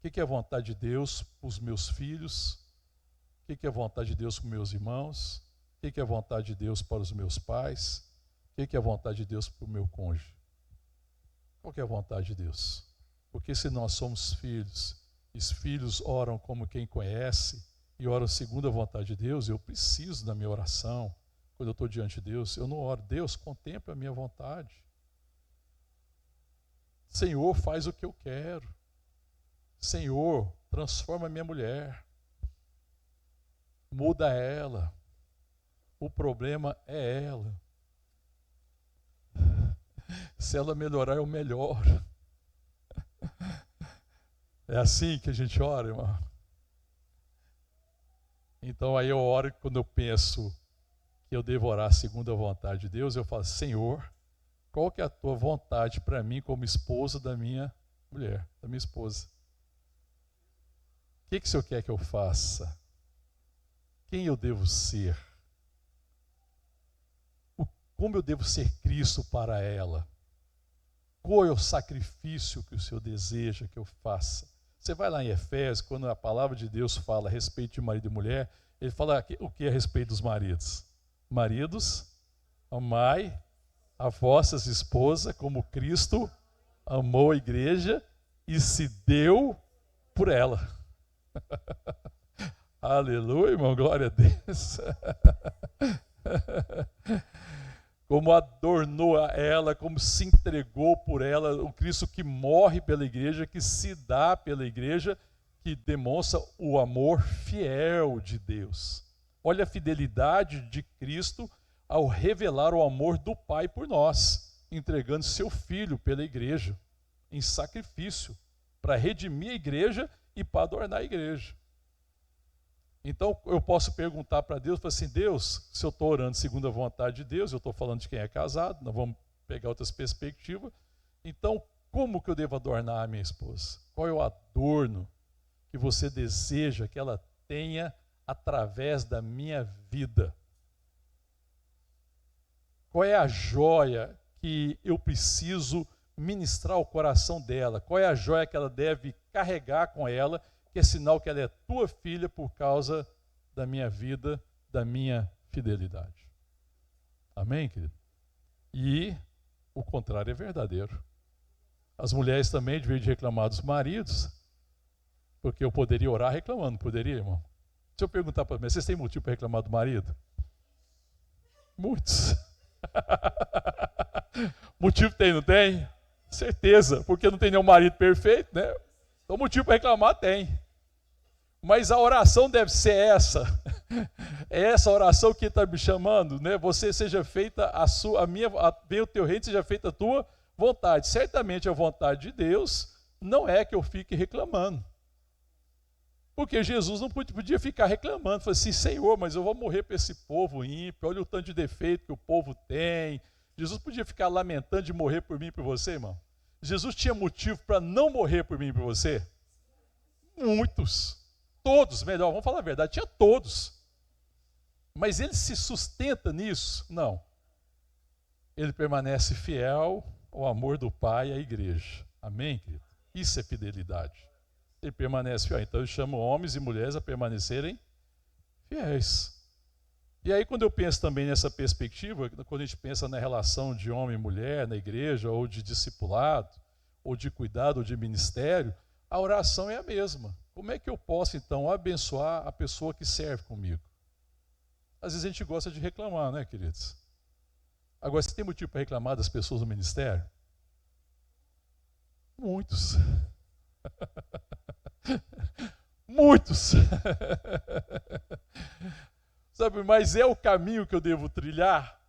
O que é a vontade de Deus para os meus filhos? O que é a vontade de Deus para os meus irmãos? O que é a vontade de Deus para os meus pais? O que é a vontade de Deus para o meu cônjuge? Qual que é a vontade de Deus? Porque se nós somos filhos, e os filhos oram como quem conhece, e oram segundo a vontade de Deus, eu preciso da minha oração. Quando eu estou diante de Deus, eu não oro. Deus, contempla a minha vontade. Senhor, faz o que eu quero. Senhor, transforma a minha mulher. Muda ela. O problema é ela. Se ela melhorar, eu melhoro. É assim que a gente ora, irmão. Então aí eu oro, quando eu penso que eu devo orar segundo a vontade de Deus, eu falo, Senhor, qual que é a tua vontade para mim como esposa da minha mulher, da minha esposa? O que o Senhor quer que eu faça? Quem eu devo ser? Como eu devo ser Cristo para ela? Qual é o sacrifício que o Senhor deseja que eu faça? Você vai lá em Efésios, quando a palavra de Deus fala a respeito de marido e mulher, Ele fala o que a respeito dos maridos? Maridos, amai a vossas esposas como Cristo amou a igreja e se deu por ela. Aleluia, irmão, glória a Deus. Como adornou a ela, como se entregou por ela, o Cristo que morre pela igreja, que se dá pela igreja, que demonstra o amor fiel de Deus. Olha a fidelidade de Cristo ao revelar o amor do Pai por nós, entregando seu Filho pela igreja, em sacrifício, para redimir a igreja e para adornar a igreja. Então eu posso perguntar para Deus, assim, Deus, se eu estou orando segundo a vontade de Deus, eu estou falando de quem é casado, nós vamos pegar outras perspectivas, então como que eu devo adornar a minha esposa? Qual é o adorno que você deseja que ela tenha através da minha vida? Qual é a joia que eu preciso ministrar ao coração dela? Qual é a joia que ela deve carregar com ela, que é sinal que ela é tua filha por causa da minha vida, da minha fidelidade? Amém, querido? E o contrário é verdadeiro. As mulheres também deveriam reclamar dos maridos, porque eu poderia orar reclamando, poderia, irmão? Se eu perguntar para vocês têm motivo para reclamar do marido? Muitos. Motivo tem, não tem? Certeza, porque não tem nenhum marido perfeito, né? Então motivo para reclamar tem. Mas a oração deve ser essa. É essa oração que está me chamando, né? Você seja feita venha o teu reino, seja feita a tua vontade. Certamente a vontade de Deus não é que eu fique reclamando. Porque Jesus não podia ficar reclamando, falou assim, Senhor, mas eu vou morrer para esse povo ímpio, olha o tanto de defeito que o povo tem. Jesus podia ficar lamentando de morrer por mim e por você, irmão? Jesus tinha motivo para não morrer por mim e por você? Muitos. Todos, melhor, vamos falar a verdade, tinha todos. Mas ele se sustenta nisso? Não. Ele permanece fiel ao amor do Pai e à igreja. Amém, querido? Isso é fidelidade. Ele permanece fiel. Então eu chamo homens e mulheres a permanecerem fiéis. E aí quando eu penso também nessa perspectiva, quando a gente pensa na relação de homem e mulher na igreja, ou de discipulado, ou de cuidado, ou de ministério, a oração é a mesma. Como é que eu posso então abençoar a pessoa que serve comigo? Às vezes a gente gosta de reclamar, né, queridos? Agora, você tem motivo para reclamar das pessoas no ministério? Muitos. Muitos. Sabe, mas é o caminho que eu devo trilhar?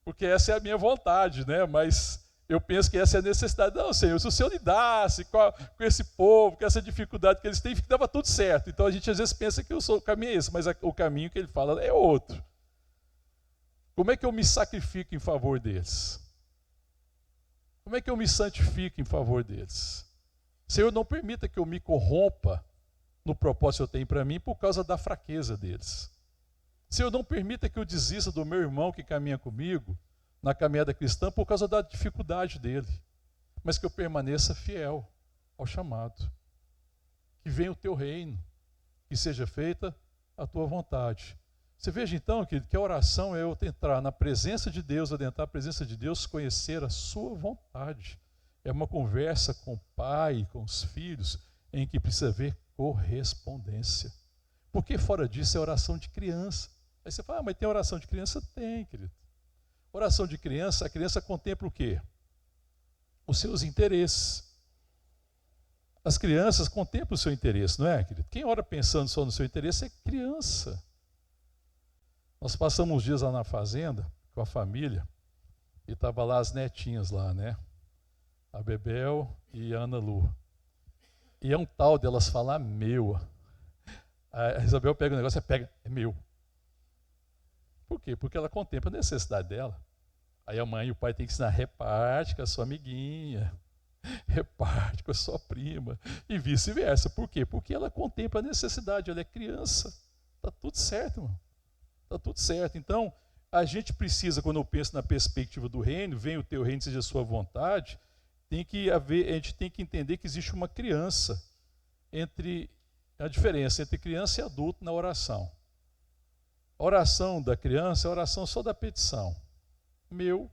Porque essa é a minha vontade, né? Mas eu penso que essa é a necessidade. Não, Senhor, se o Senhor lidasse com esse povo, com essa dificuldade que eles têm, dava tudo certo. Então a gente às vezes pensa que o caminho é esse, mas o caminho que ele fala é outro. Como é que eu me sacrifico em favor deles? Como é que eu me santifico em favor deles? Senhor, não permita que eu me corrompa no propósito que eu tenho para mim por causa da fraqueza deles. Senhor, não permita que eu desista do meu irmão que caminha comigo na caminhada cristã por causa da dificuldade dele, mas que eu permaneça fiel ao chamado. Que venha o teu reino, que seja feita a tua vontade. Você veja então, querido, que a oração é eu entrar na presença de Deus, adentrar a presença de Deus, conhecer a sua vontade. É uma conversa com o pai, com os filhos, em que precisa haver correspondência. Porque fora disso é oração de criança. Aí você fala, mas tem oração de criança? Tem, querido. Oração de criança, a criança contempla o quê? Os seus interesses. As crianças contemplam o seu interesse, não é, querido? Quem ora pensando só no seu interesse é criança. Nós passamos uns dias lá na fazenda com a família e estavam lá as netinhas lá, né? A Bebel e a Ana Lu. E é um tal delas falar meu. A Isabel pega o negócio e pega, é meu. Por quê? Porque ela contempla a necessidade dela. Aí a mãe e o pai têm que ensinar, reparte com a sua amiguinha, reparte com a sua prima, e vice-versa. Por quê? Porque ela contempla a necessidade, ela é criança. Está tudo certo, irmão. Está tudo certo. Então, a gente precisa, quando eu penso na perspectiva do reino, vem o teu reino, seja a sua vontade, a gente tem que entender que existe uma criança a diferença entre criança e adulto na oração. A oração da criança é a oração só da petição. Meu,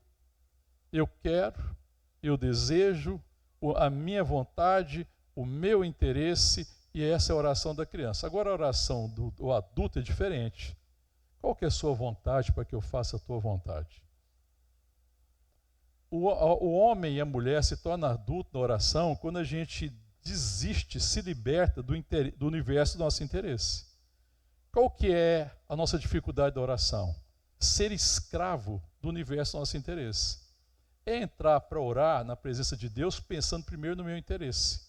eu quero, eu desejo, a minha vontade, o meu interesse, e essa é a oração da criança. Agora a oração do adulto é diferente. Qual que é a sua vontade para que eu faça a tua vontade? O homem e a mulher se tornam adultos na oração quando a gente desiste, se liberta do universo do nosso interesse. Qual que é a nossa dificuldade da oração? Ser escravo do universo do nosso interesse. É entrar para orar na presença de Deus pensando primeiro no meu interesse.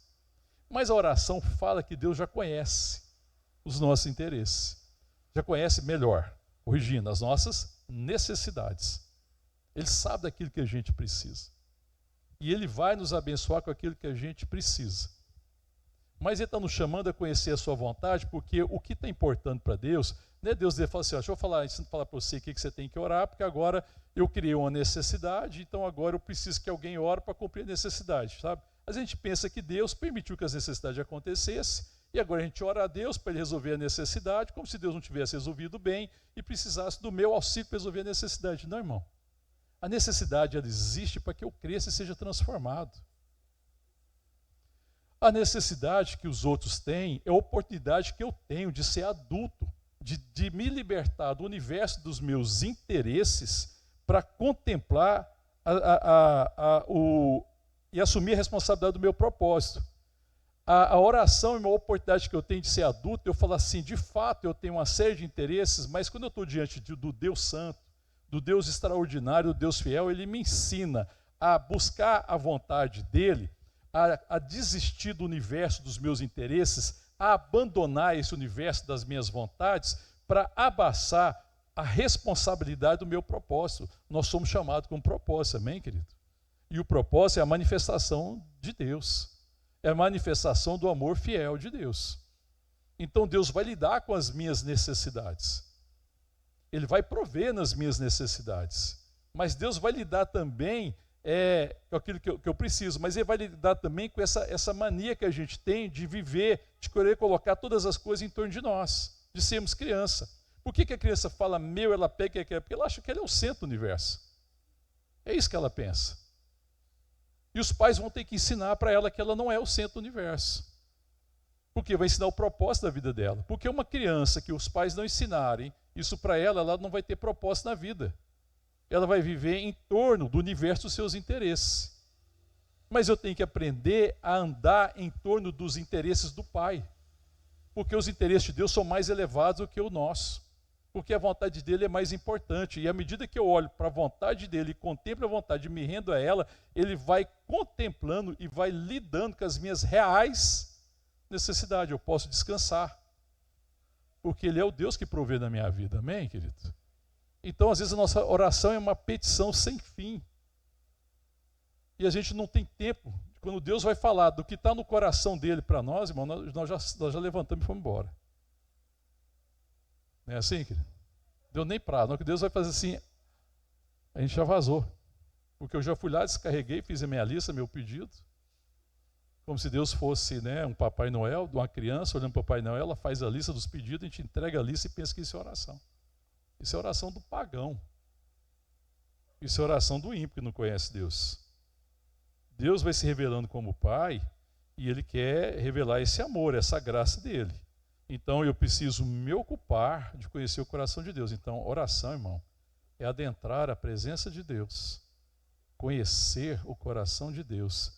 Mas a oração fala que Deus já conhece os nossos interesses. Já conhece melhor, corrigindo as nossas necessidades. Ele sabe daquilo que a gente precisa. E Ele vai nos abençoar com aquilo que a gente precisa. Mas Ele está nos chamando a conhecer a sua vontade, porque o que está importando para Deus, não é Deus dizer, fala assim, deixa eu falar para você o que você tem que orar, porque agora eu criei uma necessidade, então agora eu preciso que alguém ore para cumprir a necessidade, sabe? A gente pensa que Deus permitiu que as necessidades acontecessem, e agora a gente ora a Deus para Ele resolver a necessidade, como se Deus não tivesse resolvido bem e precisasse do meu auxílio para resolver a necessidade. Não, irmão. A necessidade, ela existe para que eu cresça e seja transformado. A necessidade que os outros têm é a oportunidade que eu tenho de ser adulto, de me libertar do universo dos meus interesses para contemplar e assumir a responsabilidade do meu propósito. A oração é uma oportunidade que eu tenho de ser adulto, eu falo assim, de fato eu tenho uma série de interesses, mas quando eu estou diante do Deus Santo, do Deus extraordinário, do Deus fiel, Ele me ensina a buscar a vontade dEle, a desistir do universo dos meus interesses, a abandonar esse universo das minhas vontades, para abaçar a responsabilidade do meu propósito. Nós somos chamados com propósito, amém, querido? E o propósito é a manifestação de Deus, é a manifestação do amor fiel de Deus. Então Deus vai lidar com as minhas necessidades. Ele vai prover nas minhas necessidades. Mas Deus vai lidar também com aquilo que eu preciso. Mas Ele vai lidar também com essa mania que a gente tem de viver, de querer colocar todas as coisas em torno de nós, de sermos criança. Por que a criança fala meu, ela pega, porque ela acha que ela é o centro do universo. É isso que ela pensa. E os pais vão ter que ensinar para ela que ela não é o centro do universo. Porque vai ensinar o propósito da vida dela. Porque uma criança que os pais não ensinarem isso para ela, ela não vai ter propósito na vida. Ela vai viver em torno do universo dos seus interesses. Mas eu tenho que aprender a andar em torno dos interesses do Pai. Porque os interesses de Deus são mais elevados do que o nosso. Porque a vontade dele é mais importante. E à medida que eu olho para a vontade dele e contemplo a vontade e me rendo a ela, ele vai contemplando e vai lidando com as minhas reais necessidades. Eu posso descansar. Porque Ele é o Deus que provê na minha vida. Amém, querido? Então, às vezes, a nossa oração é uma petição sem fim. E a gente não tem tempo. Quando Deus vai falar do que está no coração dele para nós, irmão, nós já levantamos e fomos embora. Não é assim, querido? Deu nem prazo. Não, que Deus vai fazer assim, a gente já vazou. Porque eu já fui lá, descarreguei, fiz a minha lista, meu pedido. Como se Deus fosse, né, um Papai Noel, de uma criança olhando para o Papai Noel, ela faz a lista dos pedidos, a gente entrega a lista e pensa que isso é oração. Isso é oração do pagão. Isso é oração do ímpio que não conhece Deus. Deus vai se revelando como Pai e Ele quer revelar esse amor, essa graça dEle. Então eu preciso me ocupar de conhecer o coração de Deus. Então oração, irmão, é adentrar a presença de Deus, conhecer o coração de Deus,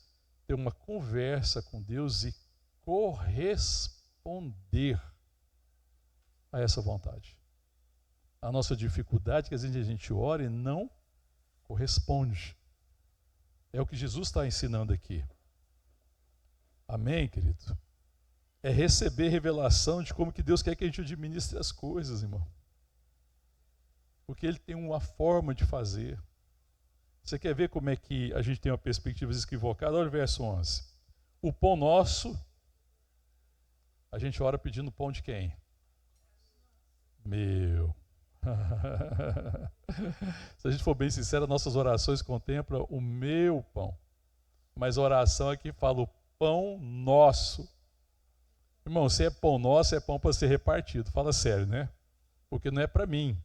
ter uma conversa com Deus e corresponder a essa vontade. A nossa dificuldade é que às vezes a gente ora e não corresponde. É o que Jesus está ensinando aqui. Amém, querido? É receber revelação de como que Deus quer que a gente administre as coisas, irmão. Porque Ele tem uma forma de fazer. Você quer ver como é que a gente tem uma perspectiva equivocada? Olha o verso 11. O pão nosso, a gente ora pedindo pão de quem? Meu. Se a gente for bem sincero, nossas orações contemplam o meu pão. Mas a oração aqui fala o pão nosso. Irmão, se é pão nosso, é pão para ser repartido. Fala sério, né? porque não é para mim.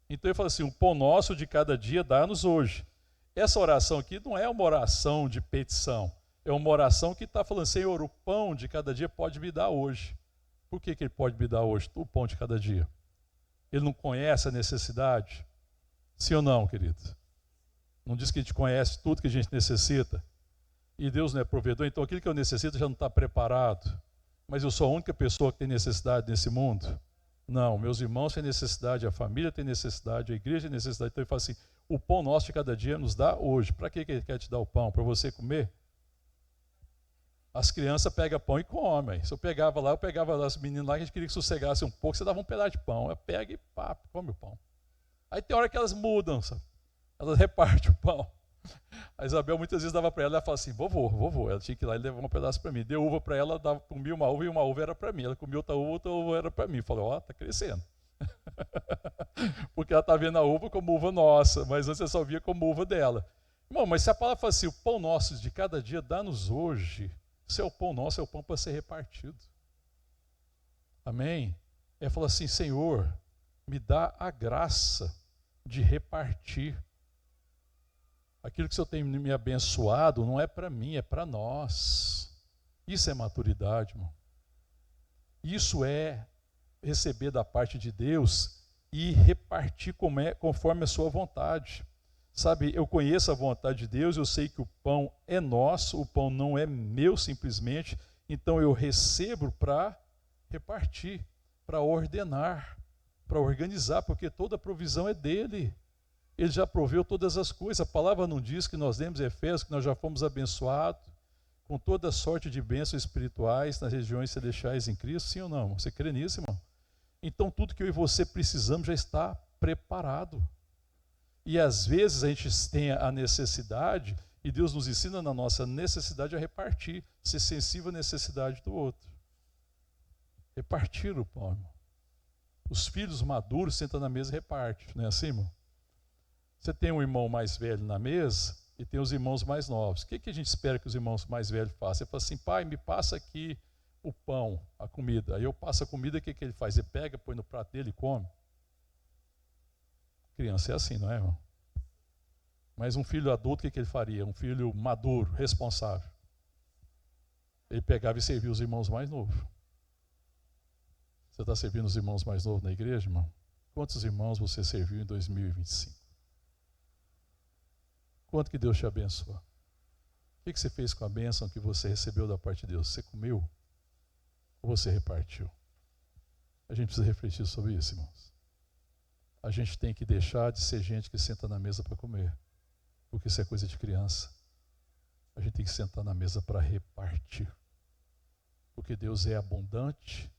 Então ele fala assim, o pão nosso de cada dia dá-nos hoje. Essa oração aqui não é uma oração de petição, é uma oração que está falando, Senhor, o pão de cada dia pode me dar hoje. Por que ele pode me dar hoje o pão de cada dia? Ele não conhece a necessidade? Sim ou não, querido? Não diz que a gente conhece tudo que a gente necessita? E Deus não é provedor, então aquilo que eu necessito já não está preparado. Mas eu sou a única pessoa que tem necessidade nesse mundo? Não, meus irmãos têm necessidade, a família tem necessidade, a igreja tem necessidade. Então ele fala assim, o pão nosso de cada dia nos dá hoje. Para que ele quer te dar o pão? Para você comer? As crianças pegam pão e comem. Se eu pegava lá os meninos lá que a gente queria que sossegasse um pouco, você dava um pedaço de pão. Ela pega e pá, come o pão. Aí tem hora que elas mudam, sabe? Elas repartem o pão. A Isabel muitas vezes dava para ela, ela falava assim, vovô. Ela tinha que ir lá e levar um pedaço para mim. Deu uva para ela, comia uma uva e uma uva era para mim. Ela comia outra uva era para mim. Eu falei, tá crescendo. Porque ela está vendo a uva como uva nossa, mas antes você só via como uva dela. Irmão, mas se a palavra fala assim, o pão nosso de cada dia dá-nos hoje, se é o pão nosso, é o pão para ser repartido. Amém? Ela falou assim, Senhor, me dá a graça de repartir. Aquilo que o Senhor tem me abençoado não é para mim, é para nós. Isso é maturidade, irmão. Isso é receber da parte de Deus e repartir conforme a sua vontade. Sabe, eu conheço a vontade de Deus, eu sei que o pão é nosso, o pão não é meu simplesmente, então eu recebo para repartir, para ordenar, para organizar, porque toda a provisão é dele. Ele já proveu todas as coisas. A palavra não diz que nós lemos Efésios, que nós já fomos abençoados com toda sorte de bênçãos espirituais nas regiões celestiais em Cristo? Sim ou não, irmão? Você crê nisso, irmão? Então tudo que eu e você precisamos já está preparado. E às vezes a gente tem a necessidade, e Deus nos ensina na nossa necessidade a repartir, ser sensível à necessidade do outro. Repartir o pão, irmão. Os filhos maduros sentam na mesa e repartem, não é assim, irmão? Você tem um irmão mais velho na mesa e tem os irmãos mais novos. O que a gente espera que os irmãos mais velhos façam? Ele fala assim, pai, me passa aqui o pão, a comida. Aí eu passo a comida, o que ele faz? Ele pega, põe no prato dele e come. Criança é assim, não é, irmão? Mas um filho adulto, o que ele faria? Um filho maduro, responsável. Ele pegava e servia os irmãos mais novos. Você está servindo os irmãos mais novos na igreja, irmão? Quantos irmãos você serviu em 2025? Quanto que Deus te abençoou? O que você fez com a bênção que você recebeu da parte de Deus? Você comeu? Ou você repartiu? A gente precisa refletir sobre isso, irmãos. A gente tem que deixar de ser gente que senta na mesa para comer, porque isso é coisa de criança. A gente tem que sentar na mesa para repartir, porque Deus é abundante.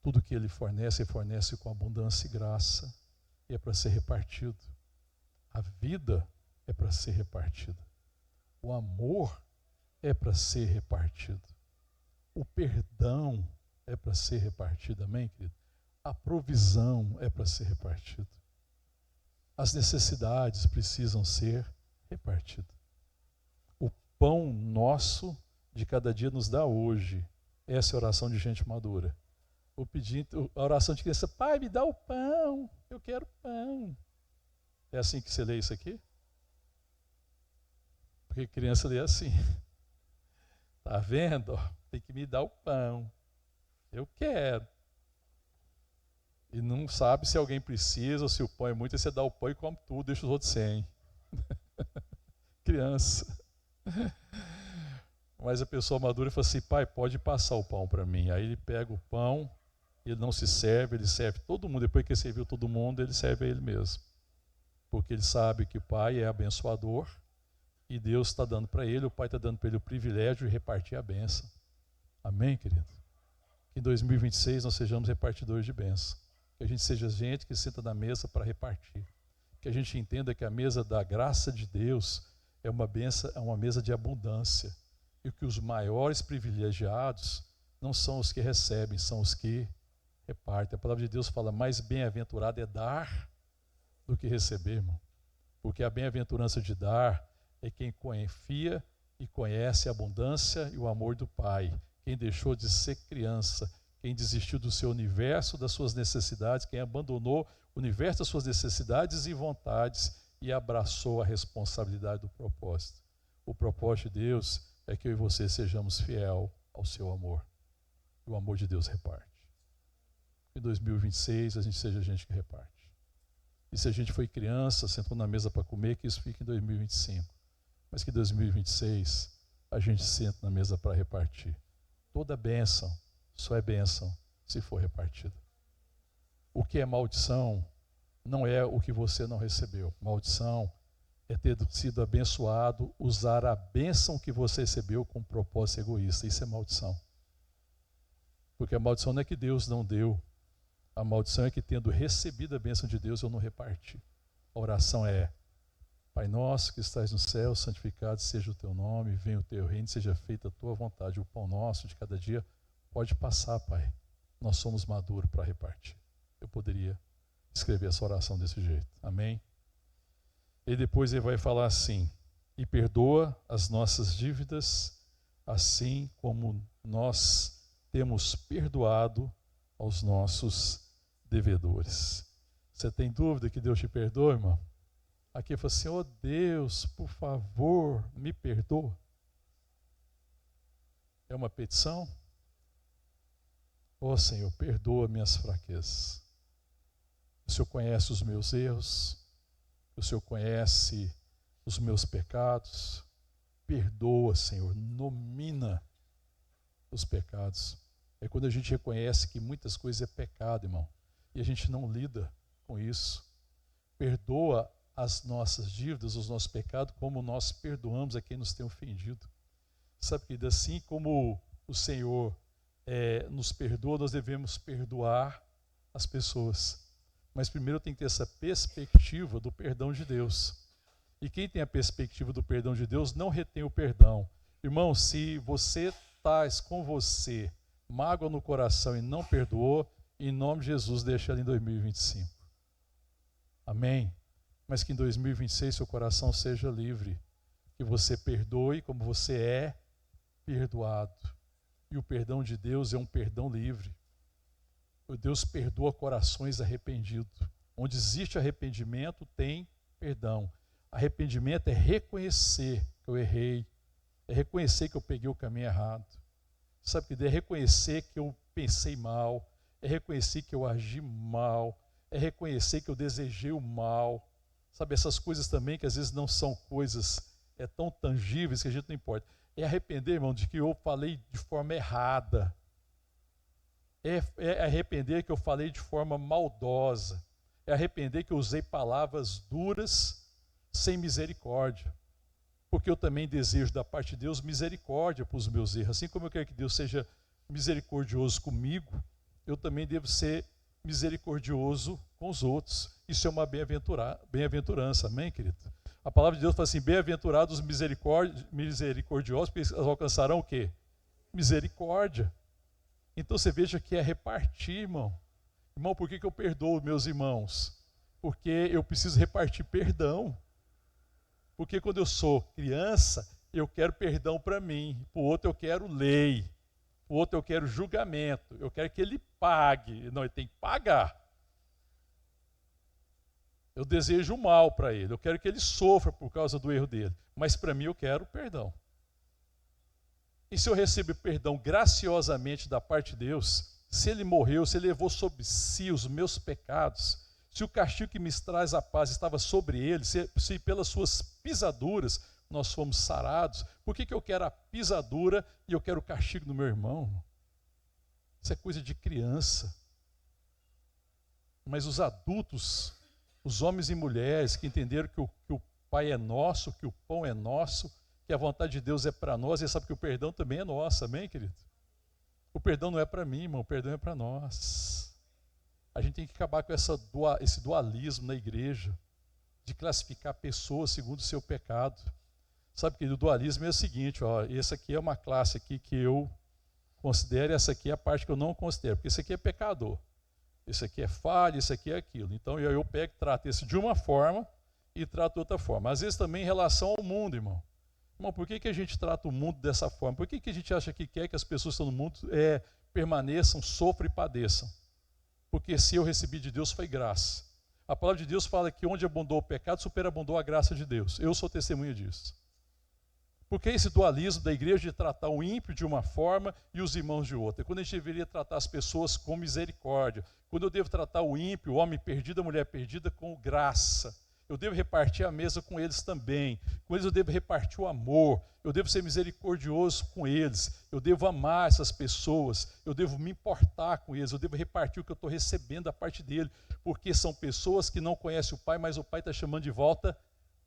Tudo que Ele fornece com abundância e graça, e é para ser repartido. A vida é para ser repartida. O amor é para ser repartido. O perdão é para ser repartido, amém, querido? A provisão é para ser repartida. As necessidades precisam ser repartidas. O pão nosso de cada dia nos dá hoje. Essa é a oração de gente madura. A oração de criança, pai, me dá o pão, eu quero pão. É assim que você lê isso aqui? Porque criança lê assim. Está vendo? Tem que me dar o pão. Eu quero. E não sabe se alguém precisa ou se o pão é muito, aí você dá o pão e come tudo, deixa os outros sem. Criança. Mas a pessoa madura fala assim, pai, pode passar o pão para mim. Aí ele pega o pão, ele não se serve, ele serve todo mundo. Depois que ele serviu todo mundo, ele serve a ele mesmo. Porque ele sabe que o pai é abençoador e Deus está dando para ele, o pai está dando para ele o privilégio de repartir a bênção. Amém, querido? Que em 2026 nós sejamos repartidores de bênção. Que a gente seja gente que senta na mesa para repartir. Que a gente entenda que a mesa da graça de Deus é uma bênção, é uma mesa de abundância. E que os maiores privilegiados não são os que recebem, são os que repartem. A palavra de Deus fala, mais bem-aventurado é dar do que receber, irmão. Porque a bem-aventurança de dar é quem confia e conhece a abundância e o amor do Pai. Quem deixou de ser criança, quem desistiu do seu universo, das suas necessidades, quem abandonou o universo das suas necessidades e vontades e abraçou a responsabilidade do propósito. O propósito de Deus é que eu e você sejamos fiel ao seu amor. E o amor de Deus reparte. Em 2026 a gente seja gente que reparte. E se a gente foi criança, sentou na mesa para comer, que isso fique em 2025. Mas que em 2026 a gente senta na mesa para repartir. Toda bênção só é bênção se for repartida. O que é maldição não é o que você não recebeu. Maldição é ter sido abençoado, usar a bênção que você recebeu com um propósito egoísta. Isso é maldição. Porque a maldição não é que Deus não deu. A maldição é que, tendo recebido a bênção de Deus, eu não reparti. A oração é: Pai nosso que estás no céu, santificado seja o teu nome, venha o teu reino, seja feita a tua vontade. O pão nosso de cada dia pode passar, Pai. Nós somos maduros para repartir. Eu poderia escrever essa oração desse jeito. Amém? E depois ele vai falar assim: e perdoa as nossas dívidas, assim como nós temos perdoado aos nossos devedores. Você tem dúvida que Deus te perdoa, irmão? Aqui fala assim: oh Deus, por favor, me perdoa. É uma petição? Oh Senhor, perdoa minhas fraquezas. O Senhor conhece os meus erros, o Senhor conhece os meus pecados. Perdoa, Senhor, nomina os pecados. É quando a gente reconhece que muitas coisas é pecado, irmão, e a gente não lida com isso. Perdoa as nossas dívidas, os nossos pecados, como nós perdoamos a quem nos tem ofendido. Sabe, querido, assim como o Senhor nos perdoa, nós devemos perdoar as pessoas. Mas primeiro tem que ter essa perspectiva do perdão de Deus. E quem tem a perspectiva do perdão de Deus não retém o perdão. Irmão, se você traz com você mágoa no coração e não perdoou, em nome de Jesus, deixa ela em 2025. Amém? Mas que em 2026 seu coração seja livre. Que você perdoe como você é perdoado. E o perdão de Deus é um perdão livre. O Deus perdoa corações arrependidos. Onde existe arrependimento, tem perdão. Arrependimento é reconhecer que eu errei. É reconhecer que eu peguei o caminho errado. Sabe o que é? Reconhecer que eu pensei mal. É reconhecer que eu agi mal. É reconhecer que eu desejei o mal. Sabe, essas coisas também que às vezes não são coisas tão tangíveis que a gente não importa. É arrepender, irmão, de que eu falei de forma errada. É arrepender que eu falei de forma maldosa. É arrepender que eu usei palavras duras sem misericórdia. Porque eu também desejo da parte de Deus misericórdia para os meus erros. Assim como eu quero que Deus seja misericordioso comigo, eu também devo ser misericordioso com os outros. Isso é uma bem-aventurança, amém, querido? A palavra de Deus fala assim: bem-aventurados os misericordiosos, porque eles alcançarão o quê? Misericórdia. Então você veja que é repartir, irmão. Irmão, por que eu perdoo meus irmãos? Porque eu preciso repartir perdão. Porque quando eu sou criança, eu quero perdão para mim. Para o outro eu quero lei. Para o outro eu quero julgamento. Eu quero que ele pague. Não, ele tem que pagar. Eu desejo o mal para ele. Eu quero que ele sofra por causa do erro dele. Mas para mim eu quero perdão. E se eu recebo perdão graciosamente da parte de Deus, se ele morreu, se ele levou sobre si os meus pecados, se o castigo que me traz a paz estava sobre ele, se pelas suas pisaduras nós fomos sarados, por que eu quero a pisadura e eu quero o castigo do meu irmão? Isso é coisa de criança. Mas os adultos, os homens e mulheres que entenderam que o Pai é nosso, que o pão é nosso, que a vontade de Deus é para nós, e sabe que o perdão também é nosso, amém, querido? O perdão não é para mim, irmão, o perdão é para nós. A gente tem que acabar com esse dualismo na igreja, de classificar pessoas segundo o seu pecado. Sabe que o dualismo é o seguinte, ó, essa aqui é uma classe aqui que eu considero, essa aqui é a parte que eu não considero, porque esse aqui é pecador, esse aqui é falha, esse aqui é aquilo. Então eu pego e trato esse de uma forma e trato de outra forma. Às vezes também em relação ao mundo, irmão. Irmão, por que a gente trata o mundo dessa forma? Por que a gente acha que quer que as pessoas que estão no mundo permaneçam, sofram e padeçam. Porque se eu recebi de Deus foi graça. A palavra de Deus fala que onde abundou o pecado, superabundou a graça de Deus. Eu sou testemunha disso. Porque esse dualismo da igreja de tratar o ímpio de uma forma e os irmãos de outra? Quando a gente deveria tratar as pessoas com misericórdia. Quando eu devo tratar o ímpio, o homem perdido, a mulher perdida, com graça. Eu devo repartir a mesa com eles também. Com eles eu devo repartir o amor. Eu devo ser misericordioso com eles. Eu devo amar essas pessoas. Eu devo me importar com eles. Eu devo repartir o que eu estou recebendo da parte dele. Porque são pessoas que não conhecem o Pai, mas o Pai está chamando de volta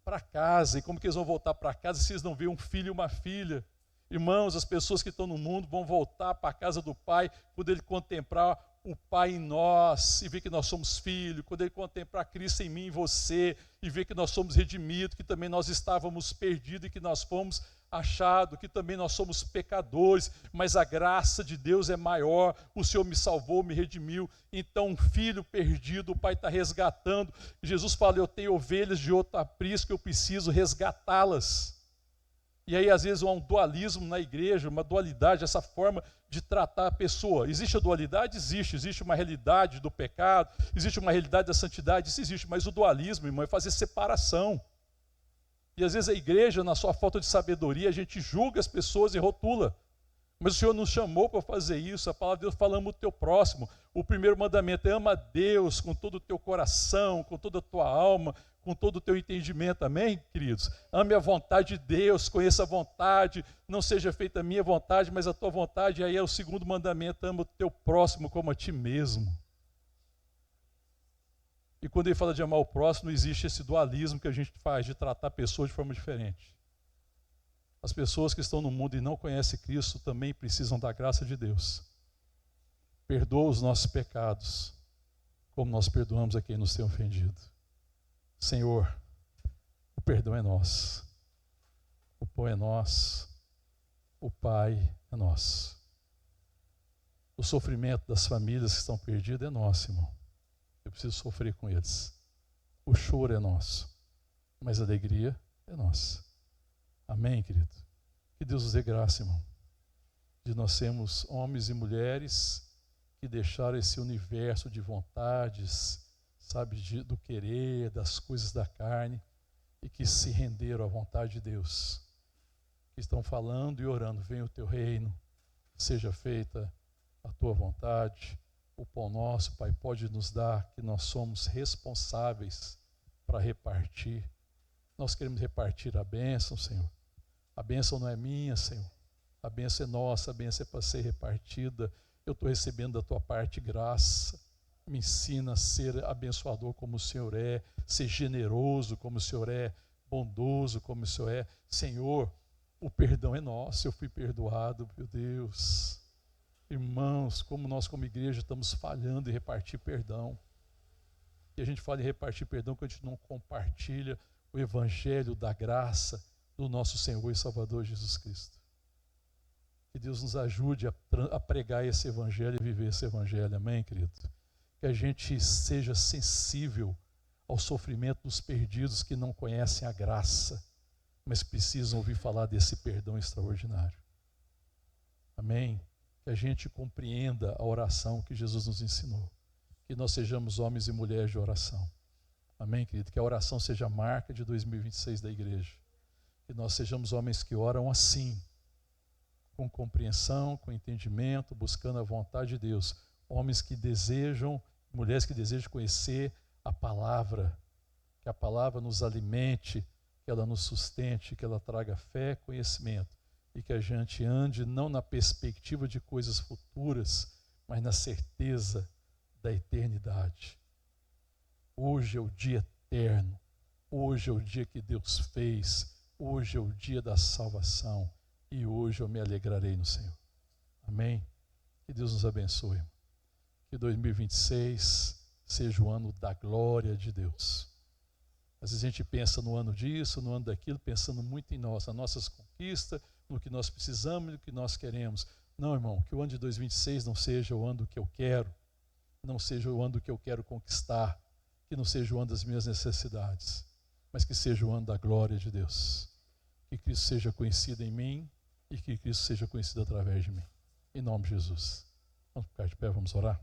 para casa. E como que eles vão voltar para casa se eles não veem um filho e uma filha? Irmãos, as pessoas que estão no mundo vão voltar para a casa do Pai quando ele contemplar o Pai em nós e ver que nós somos filhos, quando ele contemplar Cristo em mim e você e ver que nós somos redimidos, que também nós estávamos perdidos e que nós fomos achados, que também nós somos pecadores, mas a graça de Deus é maior, o Senhor me salvou, me redimiu. Então um filho perdido, o Pai está resgatando. Jesus fala, eu tenho ovelhas de outro aprisco, eu preciso resgatá-las. E aí às vezes há um dualismo na igreja, uma dualidade, essa forma de tratar a pessoa. Existe a dualidade? Existe. Existe uma realidade do pecado, existe uma realidade da santidade, isso existe. Mas o dualismo, irmão, é fazer separação. E às vezes a igreja, na sua falta de sabedoria, a gente julga as pessoas e rotula. Mas o Senhor nos chamou para fazer isso. A palavra de Deus fala, ama o teu próximo. O primeiro mandamento é ama a Deus com todo o teu coração, com toda a tua alma, com todo o teu entendimento. Amém, queridos? Ame a vontade de Deus, conheça a vontade. Não seja feita a minha vontade, mas a tua vontade. E aí é o segundo mandamento, ama o teu próximo como a ti mesmo. E quando ele fala de amar o próximo, não existe esse dualismo que a gente faz de tratar pessoas de forma diferente. As pessoas que estão no mundo e não conhecem Cristo também precisam da graça de Deus. Perdoa os nossos pecados, como nós perdoamos a quem nos tem ofendido. Senhor, o perdão é nosso. O pão é nosso. O Pai é nosso. O sofrimento das famílias que estão perdidas é nosso, irmão. Eu preciso sofrer com eles. O choro é nosso, mas a alegria é nossa. Amém, querido? Que Deus nos dê graça, irmão, de nós sermos homens e mulheres que deixaram esse universo de vontades, sabe, do querer, das coisas da carne, e que se renderam à vontade de Deus. Que estão falando e orando, venha o teu reino, seja feita a tua vontade. O pão nosso, Pai, pode nos dar, que nós somos responsáveis para repartir. Nós queremos repartir a bênção, Senhor. A bênção não é minha, Senhor. A bênção é nossa, a bênção é para ser repartida. Eu estou recebendo da tua parte graça. Me ensina a ser abençoador como o Senhor é, ser generoso como o Senhor é, bondoso como o Senhor é. Senhor, o perdão é nosso, eu fui perdoado, meu Deus. Irmãos, como nós como igreja estamos falhando em repartir perdão. E a gente fala em repartir perdão quando a gente não compartilha o evangelho da graça do nosso Senhor e Salvador Jesus Cristo. Que Deus nos ajude a pregar esse evangelho e viver esse evangelho. Amém, querido? Que a gente seja sensível ao sofrimento dos perdidos que não conhecem a graça, mas precisam ouvir falar desse perdão extraordinário. Amém? Que a gente compreenda a oração que Jesus nos ensinou. Que nós sejamos homens e mulheres de oração. Amém, querido? Que a oração seja a marca de 2026 da igreja. Que nós sejamos homens que oram assim, com compreensão, com entendimento, buscando a vontade de Deus. Homens que desejam, mulheres que desejam conhecer a palavra. Que a palavra nos alimente, que ela nos sustente, que ela traga fé, conhecimento. E que a gente ande não na perspectiva de coisas futuras, mas na certeza da eternidade. Hoje é o dia eterno. Hoje é o dia que Deus fez. Hoje é o dia da salvação. E hoje eu me alegrarei no Senhor. Amém? Que Deus nos abençoe. Que 2026 seja o ano da glória de Deus. Às vezes a gente pensa no ano disso, no ano daquilo, pensando muito em nós, nas nossas conquistas, no que nós precisamos e no que nós queremos. Não, irmão, que o ano de 2026 não seja o ano que eu quero, não seja o ano que eu quero conquistar, que não seja o ano das minhas necessidades, mas que seja o ano da glória de Deus. Que Cristo seja conhecido em mim e que Cristo seja conhecido através de mim. Em nome de Jesus. Vamos ficar de pé, vamos orar.